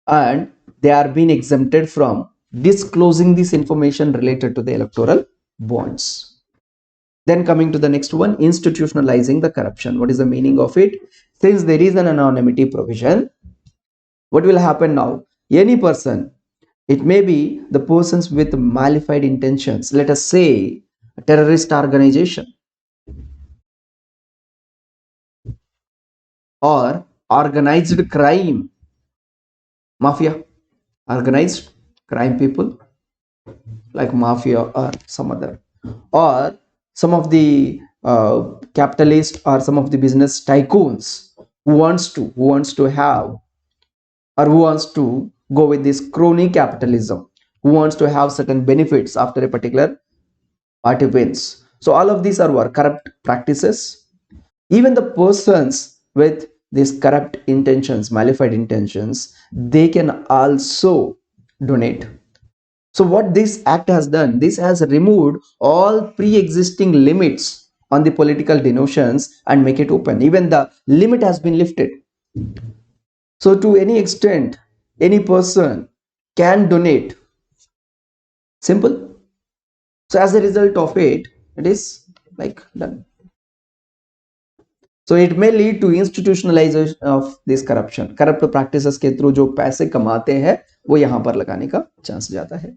and they are being exempted from disclosing this information related to the electoral bonds. Then coming to the next one, institutionalizing the corruption. What is the meaning of it? Since there is an anonymity provision, what will happen now? Any person, it may be the persons with malified intentions, let us say a terrorist organization or organized crime, mafia, organized crime people like mafia or some other, or some of the capitalists or some of the business tycoons who wants to have, or who wants to go with this crony capitalism, who wants to have certain benefits after a particular party wins. So all of these are corrupt practices. Even the persons with these corrupt intentions, malified intentions, they can also donate. So what this act has done, this has removed all pre-existing limits on the political denotions and make it open. Even the limit has been lifted. So to any extent, any person can donate. Simple. So as a result of it, it is like done. So it may lead to institutionalization of this corruption. Corrupt practices के through जो पैसे कमाते हैं वो यहाँ पर लगाने का चांस जाता है.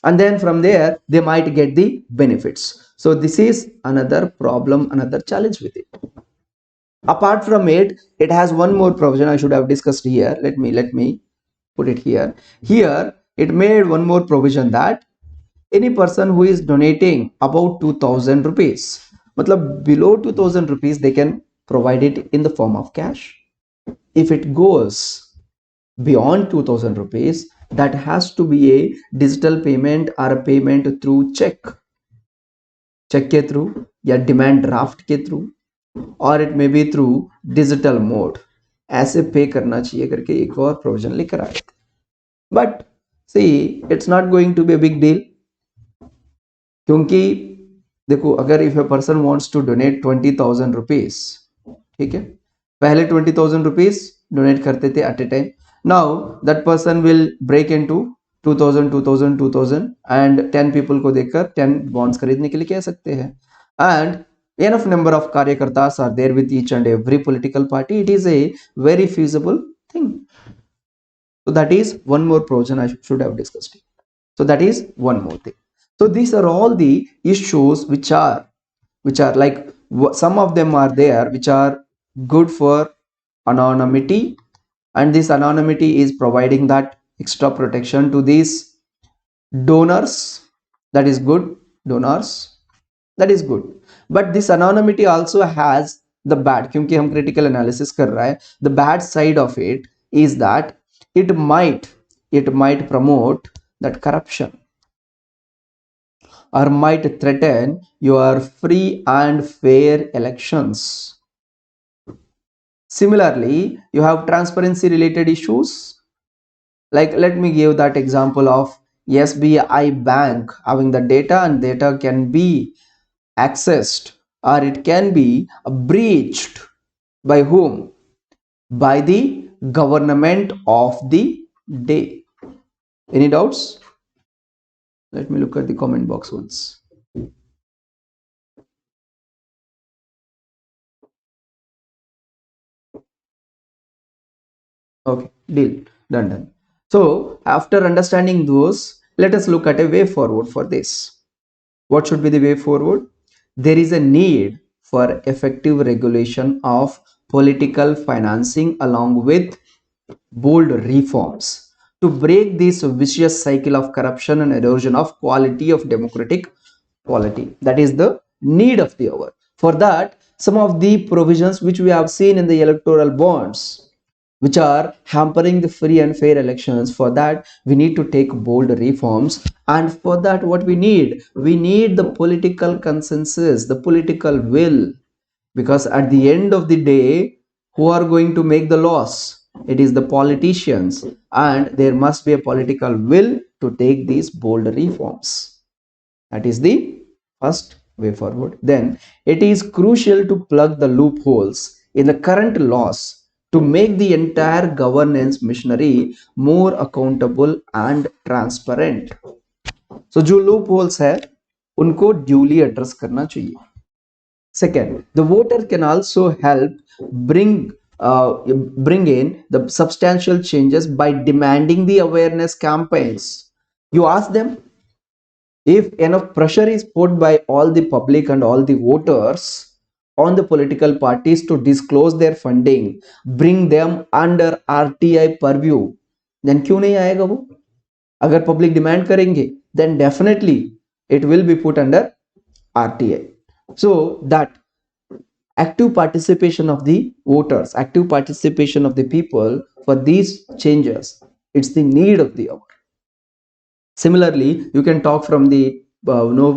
And then from there they might get the benefits. So this is another problem, another challenge with it. Apart from it, it has one more provision I should have discussed here. Let me put it here. Here it made one more provision that any person who is donating about 2000 rupees, matlab below 2000 rupees, they can provide it in the form of cash. If it goes beyond 2000 rupees, that has to be a digital payment or a payment through check के through या demand draft के through, or it may be through digital mode. ऐसे पे करना चाहिए करके एक और प्रोविजन लेकर आए. But see it's not going to be a big deal, क्योंकि देखो अगर if a person wants to donate 20,000 rupees, ठीक है, पहले 20,000 रुपीज डोनेट करते थे at a time. Now that person will break into 2000 2000 2000 and 10 people को देखकर 10 बॉन्ड्स खरीदने के लिए कह सकते हैं. And enough number of karyakartas are there with each and every political party. It is a very feasible thing. So that is one more provision I should have discussed. So that is one more thing. So these are all the issues which are like, some of them are there which are good for anonymity, and this anonymity is providing that extra protection to these donors. That is good. Donors, that is good. But this anonymity also has the bad, क्योंकि हम critical analysis कर रहा है. The bad side of it is that it might promote that corruption, or might threaten your free and fair elections. Similarly, you have transparency related issues. Like let me give that example of SBI Bank having the data, and data can be accessed, or it can be breached by whom? By the government of the day. Any doubts? Let me look at the comment box once. Okay, deal, done. So after understanding those, let us look at a way forward for this. What should be the way forward? There is a need for effective regulation of political financing along with bold reforms to break this vicious cycle of corruption and erosion of quality of democratic polity. That is the need of the hour. For that, some of the provisions which we have seen in the electoral bonds, which are hampering the free and fair elections, for that we need to take bold reforms. And for that, what we need the political consensus, the political will, because at the end of the day, who are going to make the laws? It is the politicians, and there must be a political will to take these bold reforms. That is the first way forward. Then it is crucial to plug the loopholes in the current laws to make the entire governance machinery more accountable and transparent. So जो loopholes है उनको duly address करना चाहिए. Second, the voter can also help bring in the substantial changes by demanding the awareness campaigns. You ask them, if enough pressure is put by all the public and all the voters on the political parties to disclose their funding, bring them under RTI purview, then क्यों नहीं आएगा वो? अगर public demand करेंगे, then definitely it will be put under RTI. So that active participation of the voters, active participation of the people for these changes, it's the need of the hour. Similarly, you can talk from the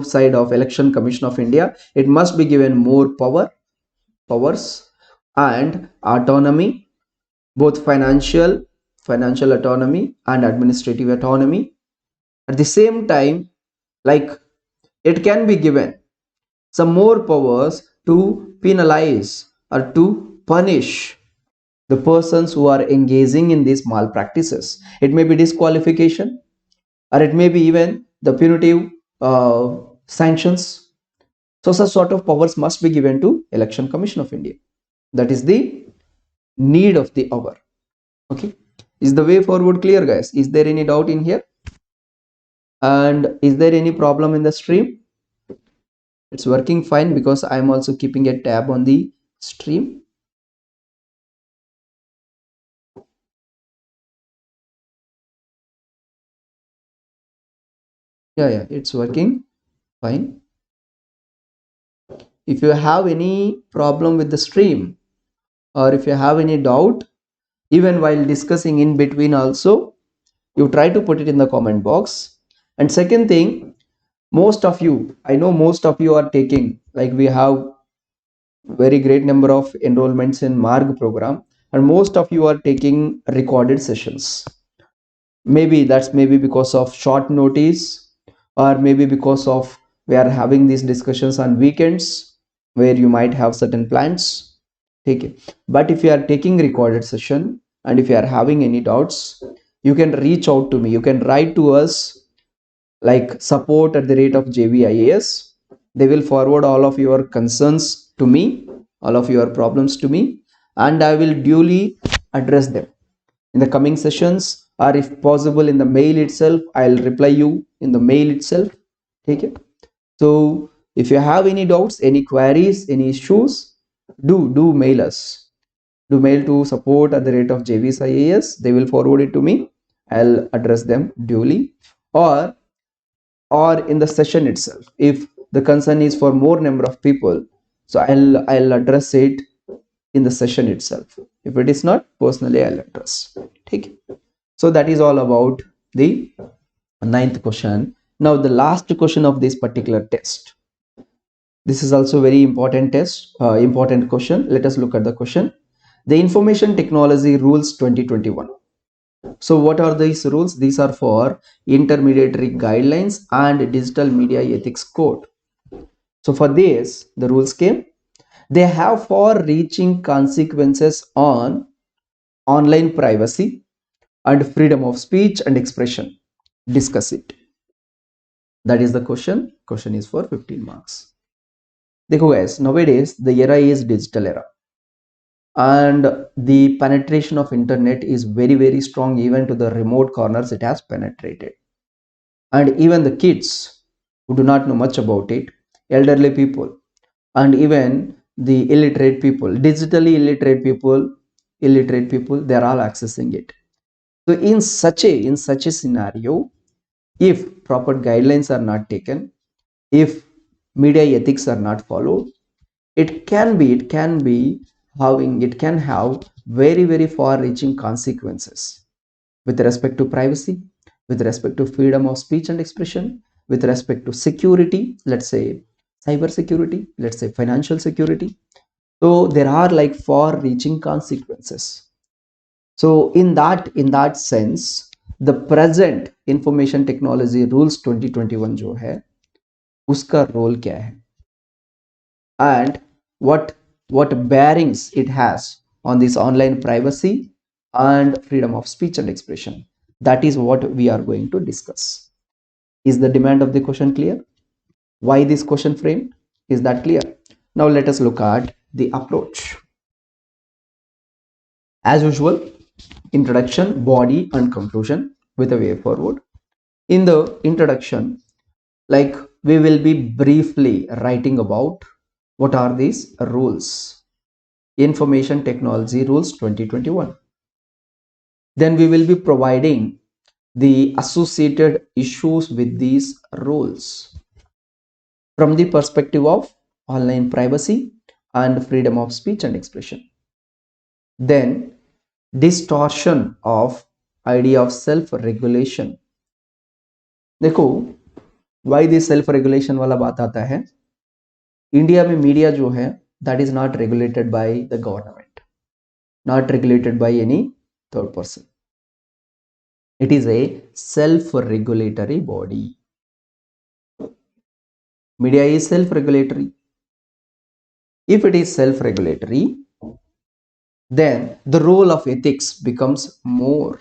side of Election Commission of India. It must be given more powers and autonomy, both financial financial autonomy and administrative autonomy. At the same time, like it can be given some more powers to penalize or to punish the persons who are engaging in these malpractices. It may be disqualification, or it may be even the punitive sanctions. So such sort of powers must be given to Election Commission of India. That is the need of the hour. Okay, is the way forward clear, guys? Is there any doubt in here? And is there any problem in the stream? It's working fine because I'm also keeping a tab on the stream. Yeah, it's working fine. If you have any problem with the stream, or if you have any doubt, even while discussing in between also, you try to put it in the comment box. And second thing, most of you, I know most of you are taking, like we have very great number of enrollments in Marg program, and most of you are taking recorded sessions. Maybe that's maybe because of short notice, or maybe because of we are having these discussions on weekends where you might have certain plans. Okay, but if you are taking recorded session and if you are having any doubts, you can reach out to me. You can write to us like support@jvias. They will forward all of your concerns to me, all of your problems to me, and I will duly address them in the coming sessions, or if possible in the mail itself. I'll reply you in the mail itself. Okay. So if you have any doubts, any queries, any issues, do mail us. Do mail to support@jvsias. They will forward it to me. I'll address them duly. Or in the session itself, if the concern is for more number of people, so I'll address it in the session itself. If it is not, personally I'll address. Okay. So that is all about the ninth question. Now the last question of this particular test. This is also very important test, important question. Let us look at the question. The Information Technology Rules 2021. So what are these rules? These are for intermediary guidelines and digital media ethics code. So for this, the rules came. They have far-reaching consequences on online privacy and freedom of speech and expression. Discuss it. That is the question. Question is for 15 marks. Dekho guys, nowadays the era is digital era, and the penetration of internet is very strong. Even to the remote corners it has penetrated, and even the kids who do not know much about it, elderly people, and even the illiterate people, they are all accessing it. So in such a scenario, if proper guidelines are not taken, if media ethics are not followed, it can have very far reaching consequences with respect to privacy, with respect to freedom of speech and expression, with respect to security, let's say cyber security, let's say financial security. So there are like far reaching consequences. So in that sense, the present information technology rules 2021 जो है उसका role क्या है, and what bearings it has on this online privacy and freedom of speech and expression. That is what we are going to discuss. Is the demand of the question clear? Why this question framed? Is that clear? Now let us look at the approach. As usual, introduction, body and conclusion with a way forward. In the introduction, like we will be briefly writing about what are these rules, information technology rules 2021. Then we will be providing the associated issues with these rules from the perspective of online privacy and freedom of speech and expression. Then distortion of idea of self regulation. देखो why this self regulation वाला बात आता है. India में media जो है that is not regulated by the government, not regulated by any third person. It is a self-regulatory body. Media is self-regulatory. If it is self-regulatory, then the role of ethics becomes more.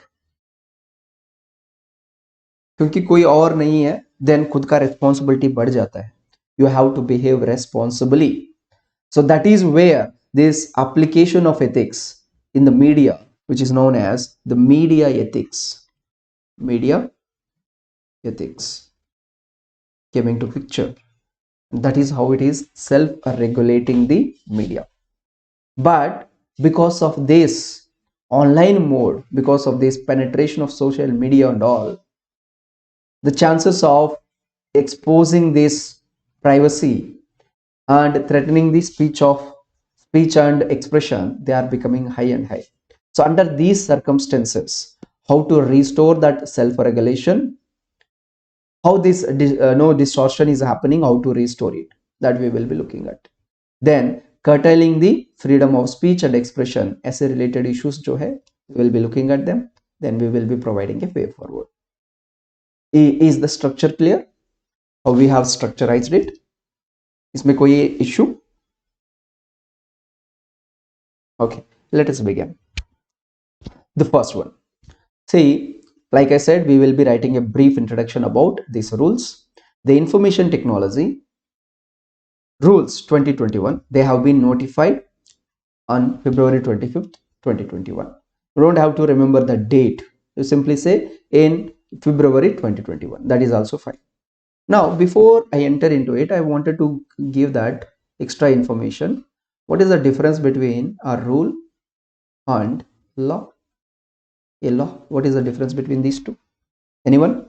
क्योंकि कोई और नहीं है, then खुद का responsibility बढ़ जाता है. You have to behave responsibly. So that is where this application of ethics in the media, which is known as the media ethics came into picture. That is how it is self-regulating the media. But because of this online mode, because of this penetration of social media and all, the chances of exposing this privacy and threatening the speech and expression, they are becoming high and high. So under these circumstances, how to restore that self-regulation, how this no distortion is happening, how to restore it, that we will be looking at. Then curtailing the freedom of speech and expression, ऐसे related issues जो है, we will be looking at them. Then we will be providing a way forward. Is the structure clear? How we have structurized it? इसमें कोई issue? Okay, let us begin. The first one. See, like I said, we will be writing a brief introduction about these rules. The information technology rules 2021, they have been notified on February 25th, 2021. You don't have to remember the date. You simply say in February 2021. That is also fine. Now, before I enter into it, I wanted to give that extra information. What is the difference between a rule and law? A law. What is the difference between these two? Anyone?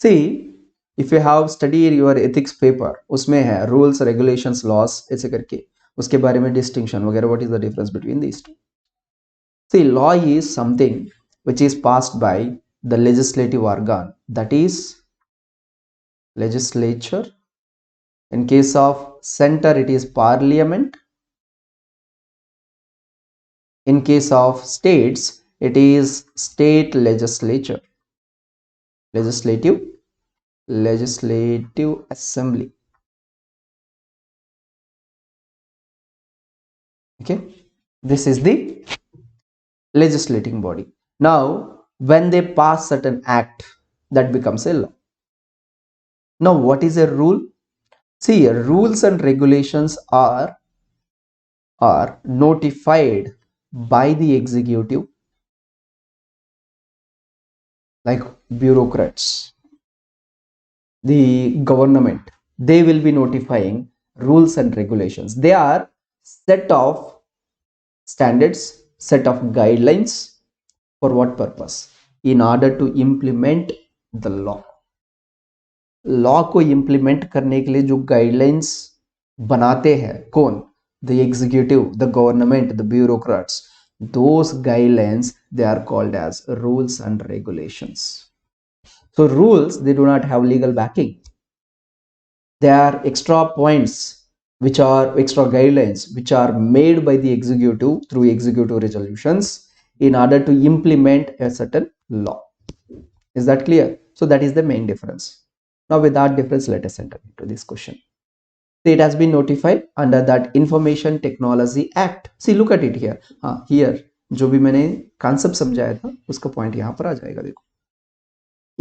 See, if you have studied your ethics paper, उसमें है rules, regulations, laws ऐसे करके उसके बारे में distinction वगैरह. What is the difference between these two? See, law is something which is passed by the legislative organ, that is legislature. In case of center, it is parliament. In case of states, it is state legislature, legislative assembly. Okay, this is the legislating body. Now, when they pass certain act, that becomes a law. Now, what is a rule? See, rules and regulations are notified by the executive, like bureaucrats, the government. They will be notifying rules and regulations. They are set of standards, set of guidelines. For what purpose? In order to implement the law. Law को implement करने के लिए जो guidelines बनाते हैं कौन? The executive, the government, the bureaucrats. Those guidelines, they are called as rules and regulations. So rules, they do not have legal backing. They are extra points, which are extra guidelines, which are made by the executive through executive resolutions in order to implement a certain law. Is that clear? So that is the main difference. Now with that difference, let us enter into this question. So it has been notified under that Information Technology Act. See, look at it here. Here जो भी मैंने concept समझाया था उसका point यहाँ पर आ जाएगा. देखो,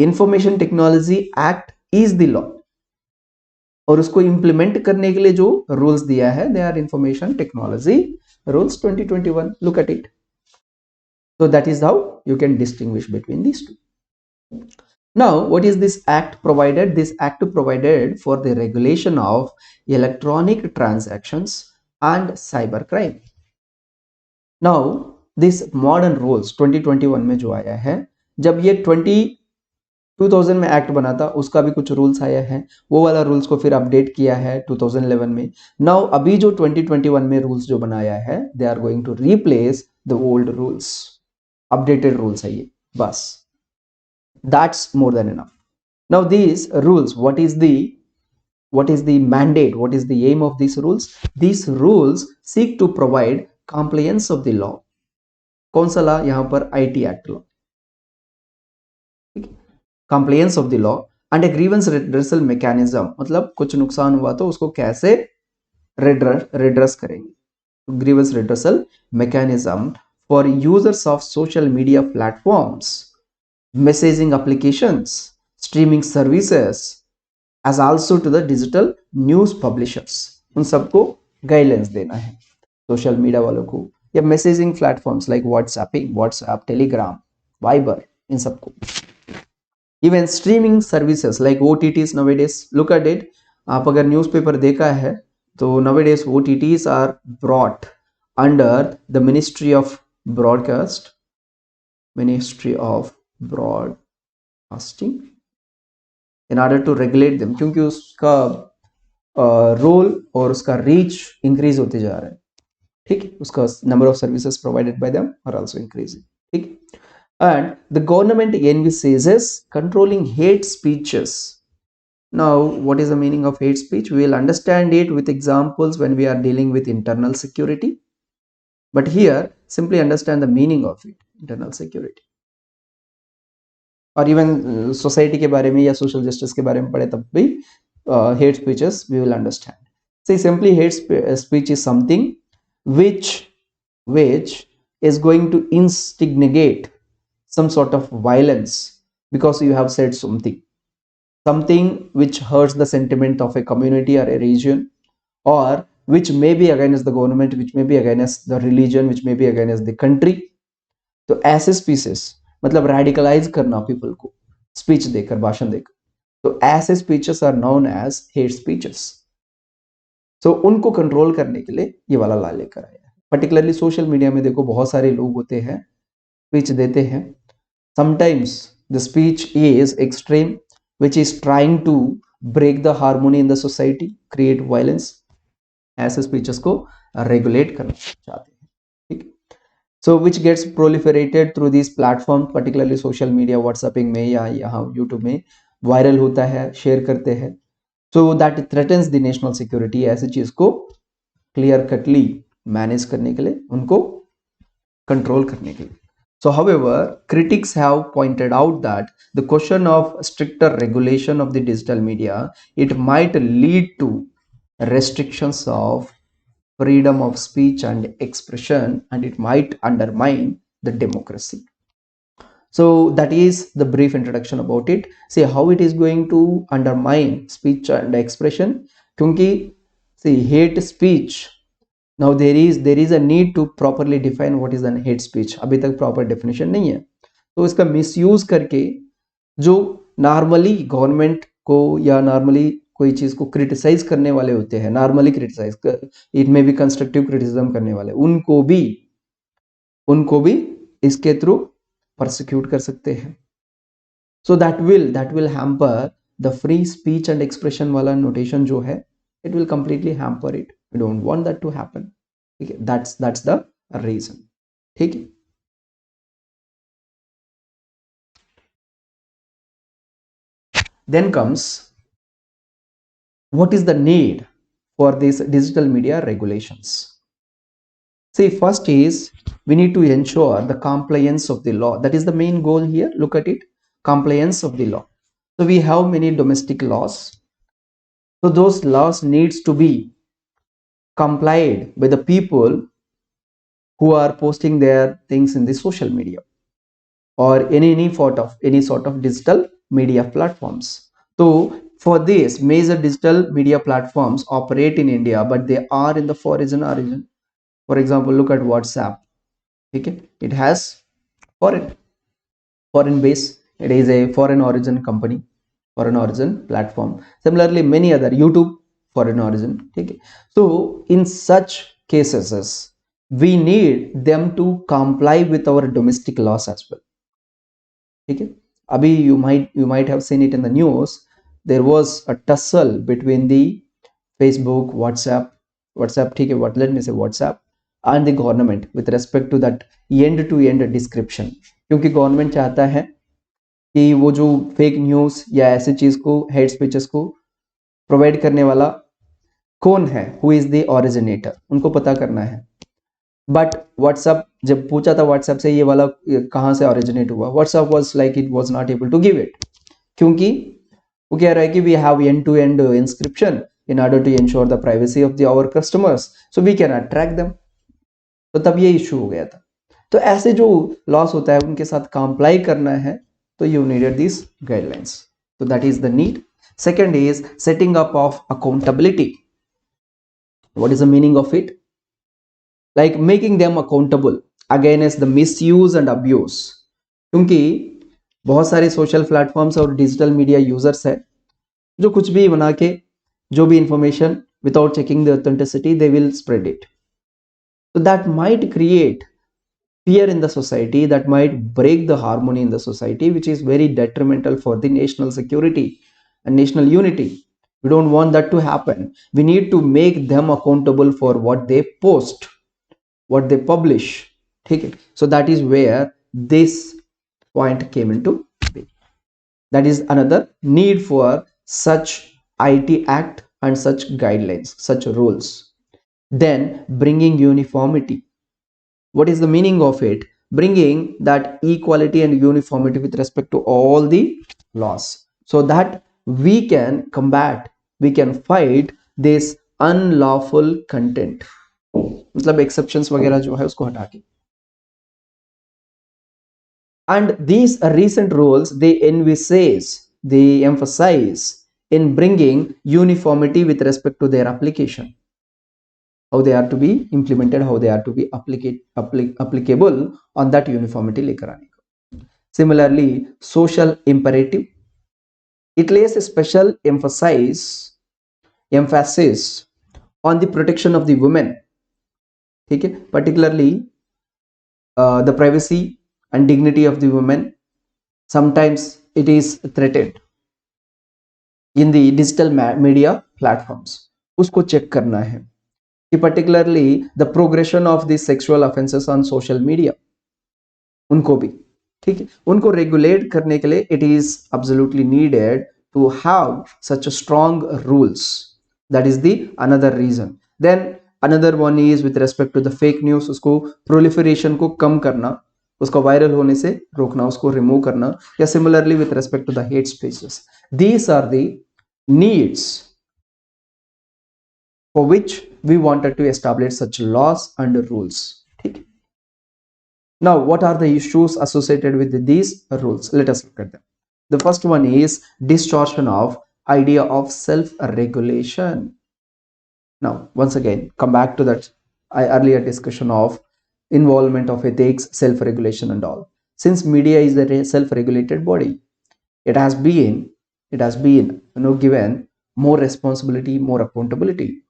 Information Technology Act is the law. और उसको implement करने के लिए जो rules दिया है, they are Information Technology Rules 2021. Look at it. So that is how you can distinguish between these two. Now, what is this act provided? This act provided for the regulation of electronic transactions and cybercrime. Now, this modern rules 2021 में जो आया है, जब ये 2000 में act बना था उसका भी कुछ रूल्स आया है, वो वाला रूल्स को फिर अपडेट किया है 2011 में. नाउ अभी जो 2021 में रूल्स जो बनाया है, they are going to replace the old rules. Updated rules है ये, बस. That's more than enough. Now these rules, what is the mandate, what is the aim of these rules? These rules seek to provide compliance of the law. कौन सा law? यहाँ पर IT Act law. compliance of the law and a grievance redressal mechanism, मतलब कुछ नुकसान हुआ तो उसको कैसे redress करेंगे, grievance redressal mechanism for users of social media platforms, messaging applications, streaming services, as also to the digital news publishers, उन सबको गाइडलाइंस देना है सोशल मीडिया वालों को, या messaging platforms like WhatsApp, Telegram, Viber, इन सबको। Even streaming services like OTTs nowadays, look at it, आप अगर न्यूज़पेपर देखा है तो nowadays OTTs are brought under the ministry of broadcasting in order to regulate them, क्योंकि उसका रोल और उसका रीच इंक्रीज होते जा रहा है, ठीक, उसका number of services provided by them are also increasing, ठीक। And the government envisages controlling hate speeches. Now what is the meaning of hate speech? We will understand it with examples when we are dealing with internal security, but here simply understand the meaning of it, internal security, और even society के बारे में या social justice के बारे में पढ़े तब भी hate speeches we will understand. See, simply hate speech is something which is going to instigate some sort of violence because you have said something which hurts the sentiment of a community or a region, or which may be against the government, which may be against the religion, which may be against the country. तो ऐसे speeches मतलब radicalise करना people को speech देकर, भाषण देकर, तो ऐसे speeches are known as hate speeches. So उनको कंट्रोल करने के लिए ये वाला ला लेकर आया है। पर्टिकुलरली सोशल मीडिया में देखो बहुत सारे लोग होते हैं, स्पीच देते हैं, sometimes the speech is extreme which is trying to break the harmony in the society, create violence, ऐसे स्पीचेस को रेगुलेट करना चाहते हैं, ठीक। So which gets proliferated through this platform, particularly social media, WhatsApping में या यहाँ यूट्यूब में वायरल होता है, शेयर करते हैं, so that threatens the national security. ऐसी चीज को क्लियर कटली मैनेज करने के लिए, उनको कंट्रोल करने के लिए। So however, critics have pointed out that the question of stricter regulation of the digital media, it might lead to restrictions of freedom of speech and expression, and it might undermine the democracy. So that is the brief introduction about it. See how it is going to undermine speech and expression, क्योंकि see hate speech, now there is a need to properly define what is an hate speech. अभी तक proper definition नहीं है, तो इसका misuse करके जो normally government को या नॉर्मली कोई चीज को क्रिटिसाइज करने वाले होते हैं, नॉर्मली क्रिटिसाइज, इट में भी कंस्ट्रक्टिव क्रिटिसिज्म करने वाले, उनको भी इसके थ्रू प्रोसिक्यूट कर सकते हैं। So that will hamper the free speech and expression वाला नोटेशन जो है, it will completely hamper it. We don't want that to happen. Okay, that's the reason. ठीक है। Then comes what is the need for these digital media regulations. See, first is we need to ensure the compliance of the law. That is the main goal here. Look at it, compliance of the law. So we have many domestic laws. So those laws needs to be complied by the people who are posting their things in the social media or any sort of digital media platforms. So for this, major digital media platforms operate in India, but they are in the foreign origin. For example, look at WhatsApp. Okay, it has foreign base. It is a foreign origin company, foreign origin platform. Similarly, many other, YouTube, foreign origin. Okay, so in such cases we need them to comply with our domestic laws as well. Okay, abhi you might have seen it in the news. There was a tussle between the Facebook, WhatsApp, ठीक है, what, let me say WhatsApp and the government with respect to that end to end description, क्योंकि government चाहता है कि वो जो fake news या ऐसी चीज को, हेट स्पीचेस को प्रोवाइड करने वाला कौन है, हु इज द ओरिजिनेटर, उनको पता करना है। बट व्हाट्सएप जब पूछा था व्हाट्सएप से ये वाला कहाँ से ओरिजिनेट हुआ, WhatsApp was like it was not able to give it, क्योंकि वो कह रहा है कि we have end to end encryption in order to ensure the privacy of the our customers, so we can not track them. तो तब ये issue हो गया था। तो ऐसे जो लॉस होता है उनके साथ कंप्लाई करना है, तो यू नीडेड दिस गाइडलाइंस। तो that is the need. Second is setting up of accountability. What is the meaning of it? Like making them accountable against the misuse and abuse. क्योंकि बहुत सारे सोशल प्लेटफॉर्म्स और digital media users है जो कुछ भी बना के, जो भी information without checking the authenticity they will spread it. So that might create fear in the society, that might break the harmony in the society, which is very detrimental for the national security and national unity. We don't want that to happen. We need to make them accountable for what they post, what they publish. Okay? So that is where this point came into play. That is another need for such IT Act and such guidelines, such rules. Then bringing uniformity. What is the meaning of it? Bringing that equality and uniformity with respect to all the laws, so that we can combat, we can fight this unlawful content, मतलब exceptions वगैरह जो है उसको हटा के। And these recent rules, they emphasize in bringing uniformity with respect to their application, how they are to be implemented, how they are to be applicable on that uniformity लेकर आने का। Similarly, social imperative, it lays a special emphasis on the protection of the women, ठीक है, particularly the privacy and dignity of the women. Sometimes it is threatened in the digital media platforms, उसको check करना है कि particularly the progression of the sexual offenses on social media, उनको भी, ठीक है, उनको रेगुलेट करने के लिए it is absolutely needed to have such a strong rules. That is the another reason. Then another one is with respect to the fake news, उसको proliferation को कम करना, उसका वायरल होने से रोकना, उसको रिमूव करना, या similarly with respect to the hate speeches. These are the needs for which we wanted to establish such laws and rules. ठीक है. Now, what are the issues associated with these rules? Let us look at them. The first one is distortion of idea of self-regulation. Now, once again, come back to that earlier discussion of involvement of ethics, self-regulation and all. Since media is a self-regulated body, it has been given more responsibility, more accountability.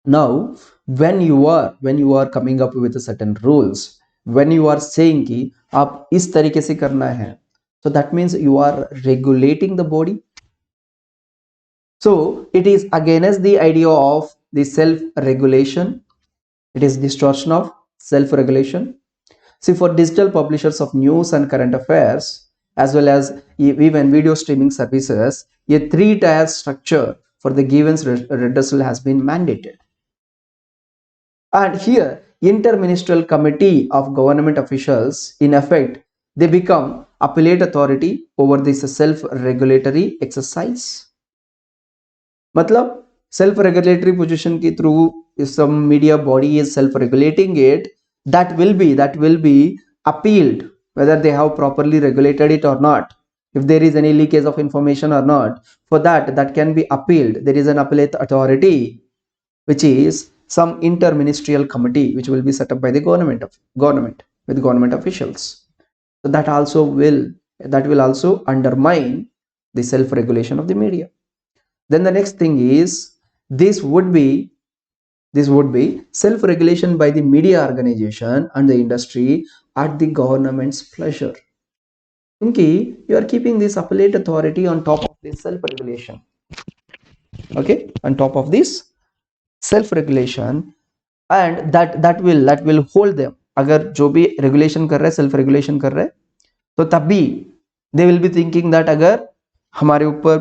Now, when you are coming up with certain rules, when you are saying कि आप इस तरीके से करना है, so that means you are regulating the body. So it is against the idea of the self-regulation. It is distortion of self-regulation. See, for digital publishers of news and current affairs, as well as even video streaming services, a 3-tier structure for the grievance redressal has been mandated. And here, interministerial committee of government officials, in effect, they become appellate authority over this self-regulatory exercise. मतलब self-regulatory position के through, if some media body is self-regulating it, that will be appealed, whether they have properly regulated it or not. If there is any leakage of information or not, for that can be appealed. There is an appellate authority, which is some interministerial committee which will be set up by the government with government officials. So that will also undermine the self-regulation of the media. Then the next thing is this would be self-regulation by the media organization and the industry at the government's pleasure. Okay, you are keeping this appellate authority on top of this self-regulation. Okay, on top of this self-regulation, and that will hold them. अगर जो भी regulation कर रहे हैं, self-regulation कर रहे हैं, तो तब भी they will be thinking that अगर हमारे ऊपर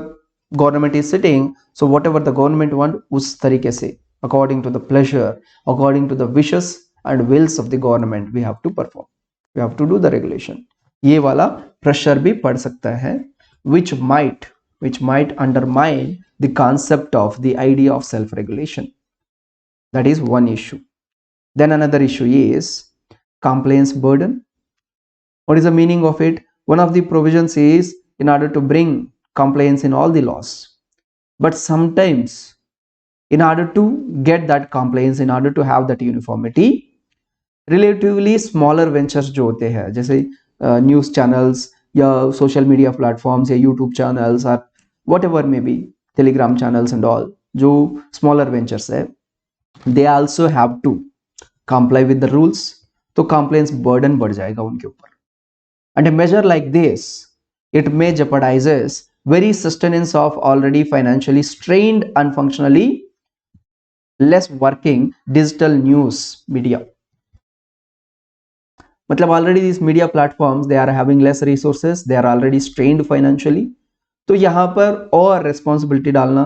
government is sitting, so whatever the government want, उस तरीके से, according to the pleasure, according to the wishes and wills of the government, we have to perform, we have to do the regulation. ये वाला pressure भी पड़ सकता है which might undermine the concept of the idea of self regulation. That is one issue. Then another issue is compliance burden. What is the meaning of it? One of the provisions is in order to bring compliance in all the laws, but sometimes in order to get that compliance, in order to have that uniformity, relatively smaller ventures जो होते हैं जैसे news channels या social media platforms या YouTube channels और whatever may be Telegram channels and all, जो smaller ventures है, they also have to comply with the rules. तो कंप्लेंस बर्डन बढ़ जाएगा उनके ऊपर. And a major like this it may jeopardizes very sustenance of already financially strained and functionally less working digital news media. मतलब already these media platforms they are having less resources, they are already strained financially. तो यहाँ पर और responsibility डालना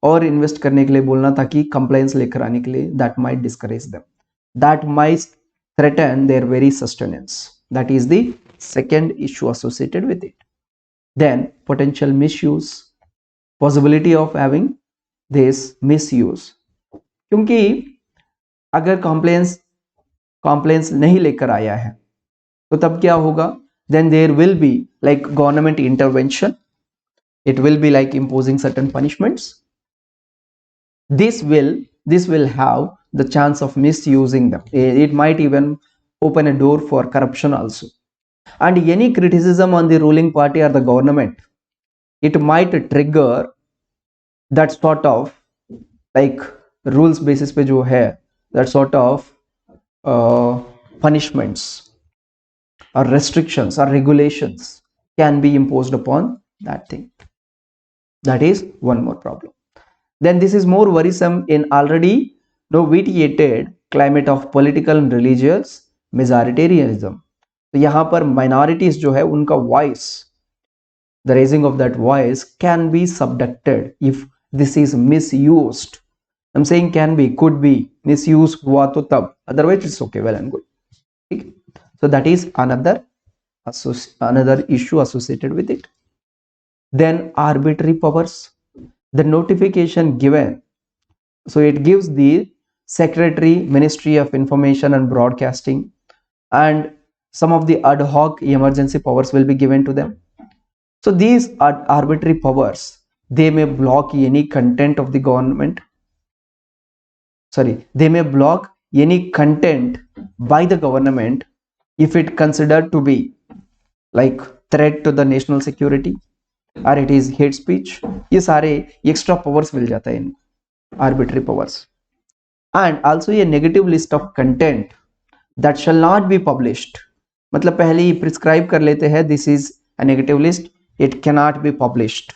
और invest करने के लिए बोलना ताकि compliance लेकर आने के लिए, that might discourage them, that might threaten their very sustenance. That is the second issue associated with it. Then potential misuse, possibility of having this misuse, क्योंकि अगर complaints नहीं लेकर आया है तो तब क्या होगा? Then there will be like government intervention, it will be like imposing certain punishments. This will have the chance of misusing them. It might even open a door for corruption also. And any criticism on the ruling party or the government, it might trigger that sort of like rules basis पे जो है, that sort of punishments or restrictions or regulations can be imposed upon that thing. That is one more problem. Then this is more worrisome in already vitiated climate of political and religious majoritarianism. तो यहाँ पर minorities जो है उनका voice, the raising of that voice can be subducted if this is misused. I'm saying can be, could be, misuse हुआ तो तब, otherwise it's okay, well and good. ठीक? So that is another issue associated with it. Then arbitrary powers, the notification given, so it gives the Secretary, Ministry of Information and Broadcasting, and some of the ad hoc emergency powers will be given to them. So these arbitrary powers, they may block any content of the government. Sorry, they may block any content by the government if it considered to be like threat to the national security or it is hate speech. ये सारे extra powers मिल जाता है इन arbitrary powers. And also a negative list of content that shall not be published. मतलब पहले ही prescribe कर लेते हैं, this is a negative list, it cannot be published,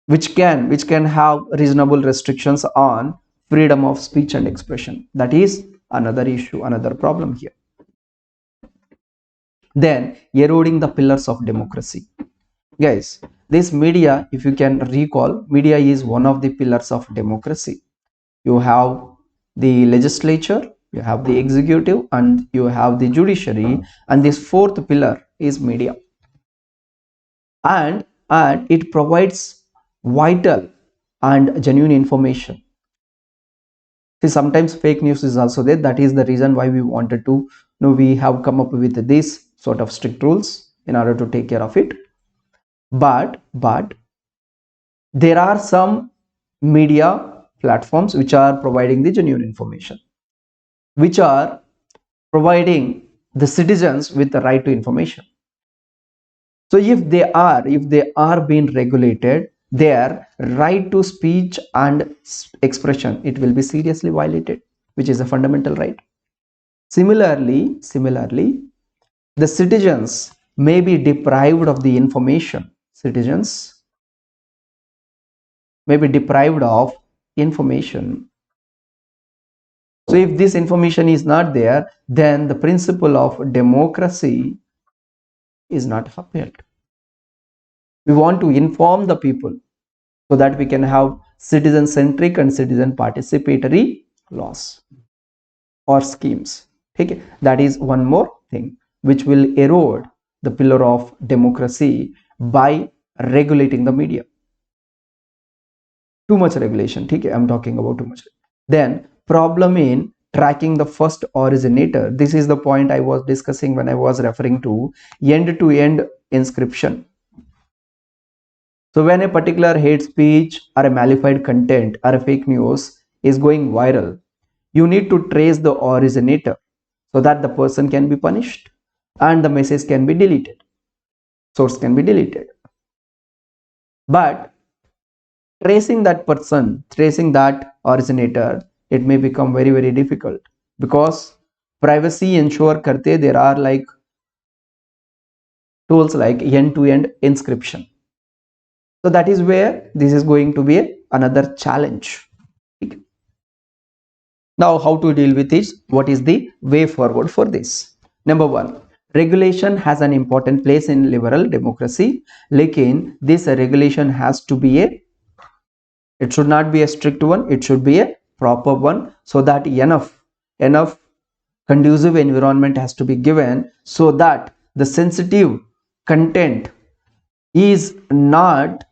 which can have reasonable restrictions on freedom of speech and expression. That is another issue, another problem here. Then eroding the pillars of democracy. Guys, this media, if you can recall, media is one of the pillars of democracy. You have the legislature, you have the executive, and you have the judiciary, and this fourth pillar is media. And it provides vital and genuine information. See, sometimes fake news is also there. That is the reason why we wanted to we have come up with this sort of strict rules in order to take care of it. But there are some media platforms which are providing the genuine information, which are providing the citizens with the right to information. So if they are being regulated, their right to speech and expression, it will be seriously violated, which is a fundamental right. Similarly, the citizens may be deprived of the information. Citizens may be deprived of information. So if this information is not there, then the principle of democracy is not upheld. We want to inform the people so that we can have citizen-centric and citizen participatory laws or schemes. Okay? That is one more thing which will erode the pillar of democracy by regulating the media. Too much regulation, ठीक है, I'm talking about too much. Then problem in tracking the first originator. This is the point I was discussing when I was referring to end-to-end encryption. So when a particular hate speech or a malified content or a fake news is going viral, you need to trace the originator so that the person can be punished and the message can be deleted, source can be deleted. But tracing that person, tracing that originator, it may become very, very difficult because privacy ensure karte, there are like tools like end-to-end encryption. So that is where this is going to be another challenge. Now, how to deal with this? What is the way forward for this? Number one, regulation has an important place in liberal democracy. Lekin this regulation has to be it should not be a strict one. It should be a proper one, so that enough conducive environment has to be given so that the sensitive content is not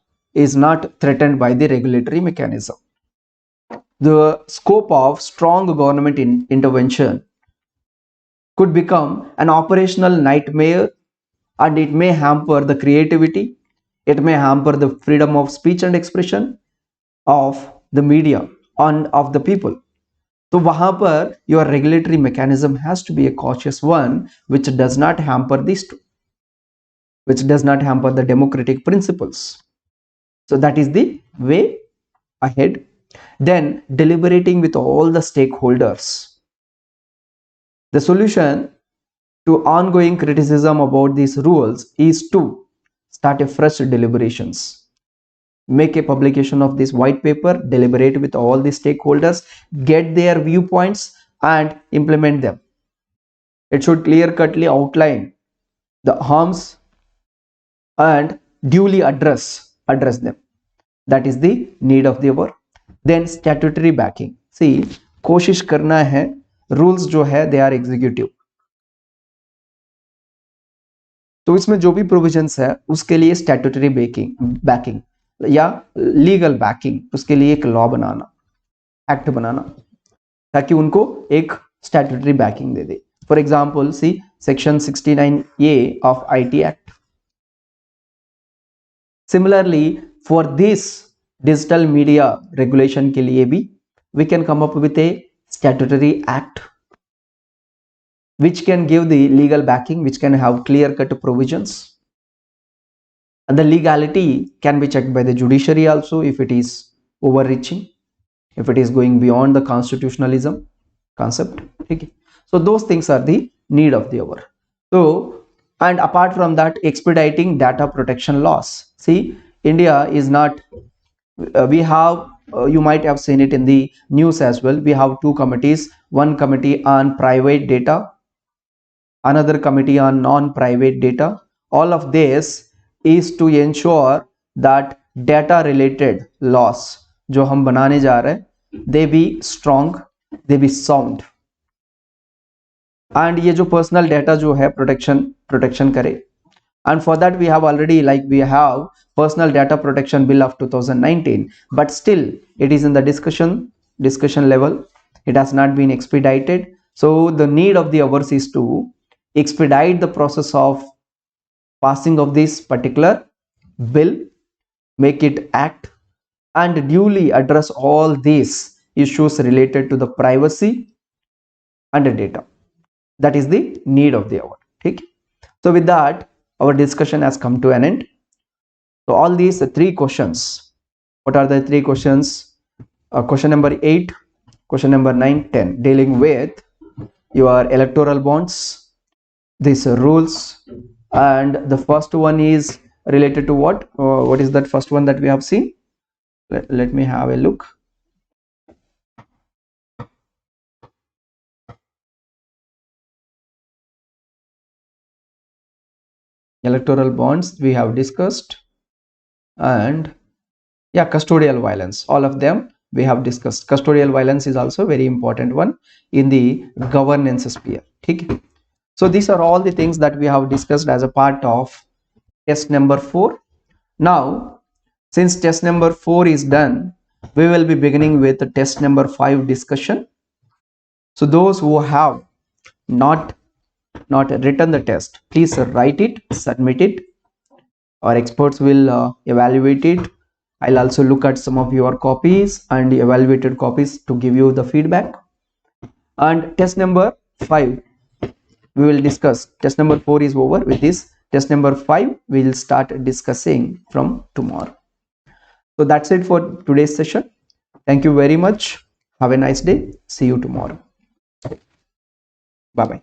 threatened by the regulatory mechanism. The scope of strong government intervention could become an operational nightmare, and it may hamper the creativity, it may hamper the freedom of speech and expression of the media and of the people. So वहां पर your regulatory mechanism has to be a cautious one, which does not hamper these two, which does not hamper the democratic principles. So that is the way ahead. Then deliberating with all the stakeholders. The solution to ongoing criticism about these rules is to start a fresh deliberations. Make a publication of this white paper, deliberate with all the stakeholders, get their viewpoints and implement them. It should clear-cutly outline the harms and duly address them. That is the need of the hour. Then statutory backing. See, कोशिश करना है rules जो है they are executive. तो इसमें जो भी provisions है उसके लिए स्टैट्यूटरी बैकिंग या लीगल बैकिंग, उसके लिए एक लॉ बनाना, एक्ट बनाना, ताकि उनको एक स्टैट्यूटरी बैकिंग दे दे. For example see section 69A of IT act. Similarly for this digital media regulation के लिए भी we can come up with a statutory act which can give the legal backing, which can have clear-cut provisions, and the legality can be checked by the judiciary also if it is overreaching, if it is going beyond the constitutionalism concept. Okay, so those things are the need of the hour. So, and apart from that, expediting data protection laws. See, India is not we have you might have seen it in the news as well. We have two committees, one committee on private data, another committee on non-private data. All of this is to ensure that data related laws जो हम बनाने जा रहे हैं they be strong, they be sound, and ये जो personal data जो है protection करे. And for that we have already we have personal data protection bill of 2019, but still it is in the discussion level. It has not been expedited. So the need of the hours is to expedite the process of passing of this particular bill, make it act, and duly address all these issues related to the privacy and the data. That is the need of the hour. Okay? So with that, our discussion has come to an end. So all these three questions, what are the three questions? Question number 8, question number 9, 10, dealing with your electoral bonds, these rules, and the first one is related to what is that first one that we have seen? Let me have a look. Electoral bonds we have discussed, and yeah, custodial violence, all of them we have discussed. Custodial violence is also very important one in the governance sphere. Okay? So these are all the things that we have discussed as a part of test number 4. Now, since test number 4 is done, we will be beginning with the test number 5 discussion. So those who have not written the test, please write it, submit it. Our experts will evaluate it. I'll also look at some of your copies and evaluated copies to give you the feedback. And test number 5 we will discuss. Test number 4 is over. With this, test number 5 we will start discussing from tomorrow. So that's it for today's session. Thank you very much. Have a nice day. See you tomorrow. Bye bye.